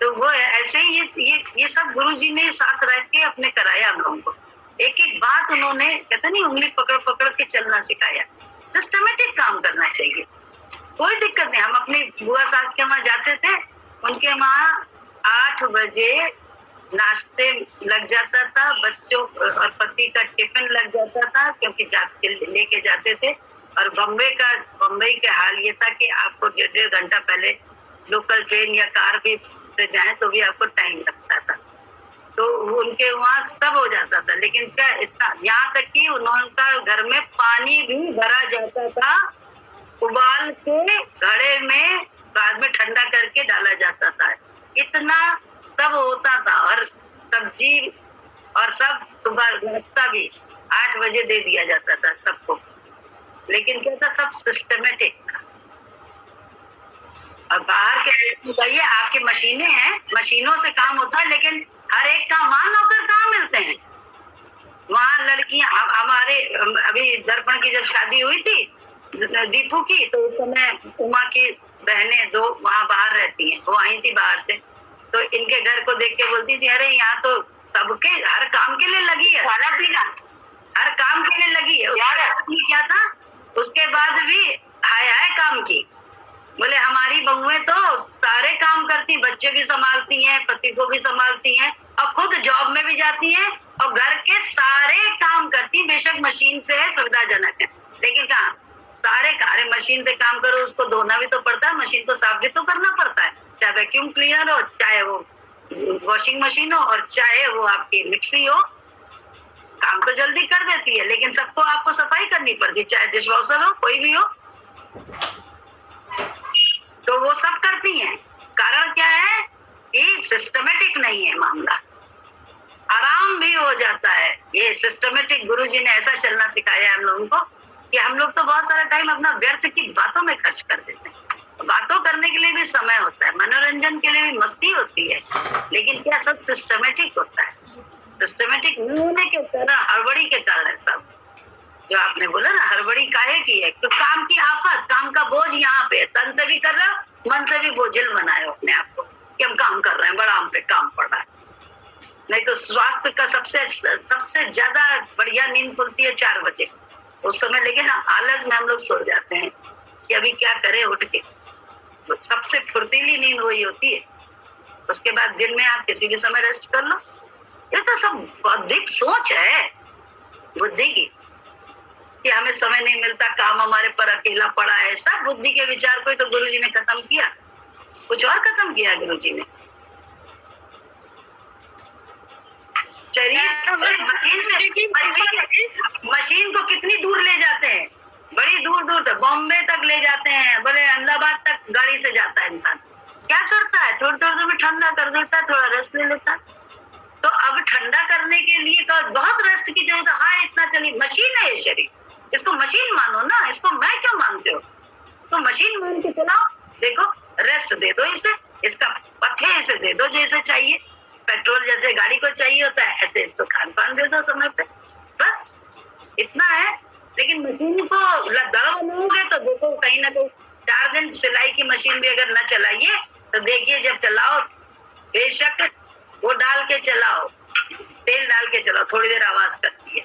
तो वो ऐसे ही ये सब गुरुजी ने साथ रह के अपने कराया हम लोगों को। एक एक बात उन्होंने कहते नहीं उंगली पकड़ पकड़ के चलना सिखाया। सिस्टमेटिक काम करना चाहिए, कोई दिक्कत नहीं। हम अपनी बुआ सास के वहां जाते थे, उनके वहां 8 बजे नाश्ते लग जाता था, बच्चों और पति का टिफिन लग जाता था, क्योंकि लेके जाते थे। और बम्बई के हाल ये था कि आपको 1.5 घंटा पहले लोकल ट्रेन या कार भी से जाए तो भी आपको टाइम लगता था। तो उनके वहाँ सब हो जाता था, लेकिन क्या इतना, यहाँ तक कि उनका घर में पानी भी भरा जाता था, उबाल के घड़े में बाद में ठंडा करके डाला जाता था। इतना सब होता था। और सब्जी और सब सुबह नाश्ता भी 8 बजे दे दिया जाता था सबको। लेकिन क्या था, सब सिस्टमेटिक। और बाहर के देश में जाइए, आपकी मशीनें हैं, मशीनों से काम होता है, लेकिन हर एक का वहां नौकर कहाँ मिलते हैं। वहां लड़कियां, हमारे अभी दर्पण की जब शादी हुई थी दीपू की, तो उस समय उमा की बहनें 2 वहां बाहर रहती हैं, वो आई थी बाहर से, तो इनके घर को देख के बोलती थी, अरे यहाँ तो सबके हर काम के लिए लगी है, खाना पीना हर काम के लिए लगी है। क्या था, उसके बाद भी हाय हाय काम की। बोले हमारी बहुएं तो सारे काम करती, बच्चे भी संभालती हैं, पति को भी संभालती हैं, और खुद जॉब में भी जाती हैं, और घर के सारे काम करती। बेशक मशीन से है, सुविधाजनक है, लेकिन कहाँ सारे कार्य मशीन से काम करो, उसको धोना भी तो पड़ता है, मशीन को साफ भी तो करना पड़ता है, चाहे वैक्यूम क्लीनर हो, चाहे वो वॉशिंग मशीन हो, और चाहे वो आपकी मिक्सी हो। काम तो जल्दी कर देती है, लेकिन सबको आपको सफाई करनी पड़ती, चाहे डिश वॉशर हो, कोई भी हो, तो वो सब करती हैं। कारण क्या है कि सिस्टमेटिक नहीं है मामला, आराम भी हो जाता है। ये सिस्टमेटिक गुरुजी ने ऐसा चलना सिखाया है हम लोगों को कि हम लोग तो बहुत सारा टाइम अपना व्यर्थ की बातों में खर्च कर देते हैं। बातों करने के लिए भी समय होता है, मनोरंजन के लिए भी मस्ती होती है, लेकिन क्या सब सिस्टमेटिक होता है? सिस्टमेटिक नहीं होने के कारण, हड़बड़ी के कारण है सब। जो आपने बोला ना, हड़बड़ी काहे की है? तो काम की आफत, काम का बोझ यहाँ पे, तन से भी कर रहे हो, मन से भी बोझिल बनाए हो अपने आप को कि हम काम कर रहे हैं, बड़ा हम पे काम पड़ रहा है। नहीं तो स्वास्थ्य का सबसे ज्यादा बढ़िया नींद खुलती है 4 बजे उस समय, लेकिन आलस में हम लोग सो जाते हैं कि अभी क्या करें उठ के। तो सबसे फुर्तीली नींद वही होती है। उसके बाद दिन में आप किसी भी समय रेस्ट कर लो। ये तो सब बौद्धिक सोच है बुद्धि की कि हमें समय नहीं मिलता, काम हमारे पर अकेला पड़ा है। सब बुद्धि के विचार को ही तो गुरुजी ने खत्म किया, कुछ और खत्म किया गुरुजी ने। मशीन को कितनी दूर ले जाते हैं, बड़ी दूर दूर तक, बॉम्बे तक ले जाते हैं, बोले अहमदाबाद तक गाड़ी से जाता है इंसान। क्या करता है, थोड़ी थोड़ी देर में ठंडा कर देता है, थोड़ा रेस्ट ले लेता है। तो अब ठंडा करने के लिए तो बहुत रेस्ट की जरूरत है। हाँ, इतना चली, मशीन है ये शरीर, इसको मशीन मानो ना, इसको मैं क्यों मानते हो? इसको मशीन मान के चलाओ। देखो, रेस्ट दे दो इसे, इसका पथे इसे दे दो जो इसे चाहिए। पेट्रोल जैसे गाड़ी को चाहिए होता है, ऐसे इसको खान पान दे दो समय पे, बस इतना है। लेकिन मशीन को दड़ा बनाओगे तो देखो, कहीं ना कहीं 4 दिन सिलाई की मशीन भी अगर न चलाइए तो देखिए, जब चलाओ बेशक वो डाल के चलाओ, तेल डाल के चलाओ, थोड़ी देर आवाज करती है,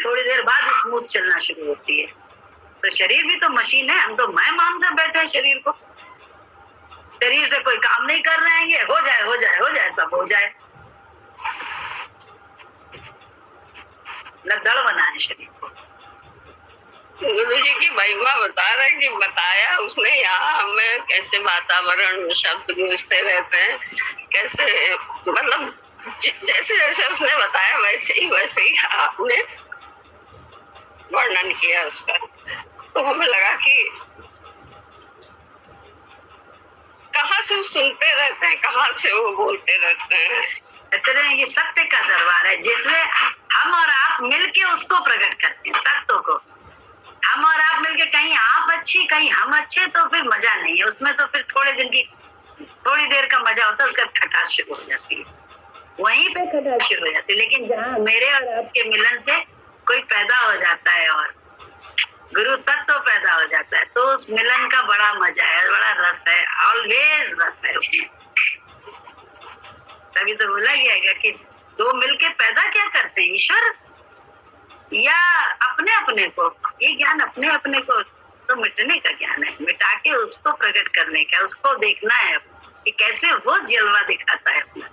थोड़ी देर बाद स्मूथ चलना शुरू होती है। तो शरीर भी तो मशीन है, हम तो मैं मान से बैठे हैं शरीर को। शरीर से कोई काम नहीं कर रहे हैं, हो जाए हो जाए हो जाए, सब हो जाए, लगड़ बना है शरीर को। गुरु जी की महिमा बता रहे कि बताया उसने यहाँ हमें कैसे वातावरण में शब्द गूंजते रहते हैं, कैसे मतलब जैसे जैसे उसने बताया वैसे ही आपने वर्णन किया उसका। तो हमें लगा कि कहाँ से वो सुनते रहते हैं, कहाँ से वो बोलते रहते हैं। कहते हैं ये सत्य का दरबार है, जिसमें हम और आप मिलके उसको प्रकट करते हैं, तत्व को। हम और आप मिलके कहीं आप अच्छी कहीं हम अच्छे, तो फिर मजा नहीं है उसमें। तो फिर थोड़ी देर का मजा होता है, उसका खटास शुरू हो जाती है, वहीं पे खटास शुरू हो जाती है। लेकिन जहाँ मेरे और आपके मिलन से कोई पैदा हो जाता है और गुरु तत्व पैदा हो जाता है, तो उस मिलन का बड़ा मजा है, बड़ा रस है, ऑलवेज रस है उसमें। तभी तो बोला गया है कि दो मिलके पैदा क्या करते हैं, ईश्वर या अपने अपने को? ये ज्ञान अपने अपने को तो मिटने का ज्ञान है, मिटा के उसको प्रकट करने का, उसको देखना है कि कैसे वो जलवा दिखाता है अपना।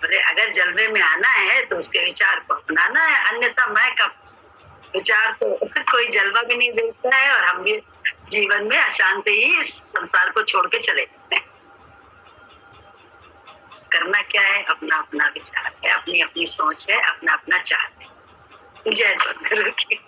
बोले अगर जलवे में आना है तो उसके विचार को अपनाना है, अन्यथा मैं का विचार तो कोई जलवा भी नहीं देखता है, और हम भी जीवन में अशांति ही इस संसार को छोड़ के चले जाते हैं। करना क्या है, अपना अपना विचार है, अपनी अपनी सोच है, अपना अपना चाहते। जय सद्गुरु की।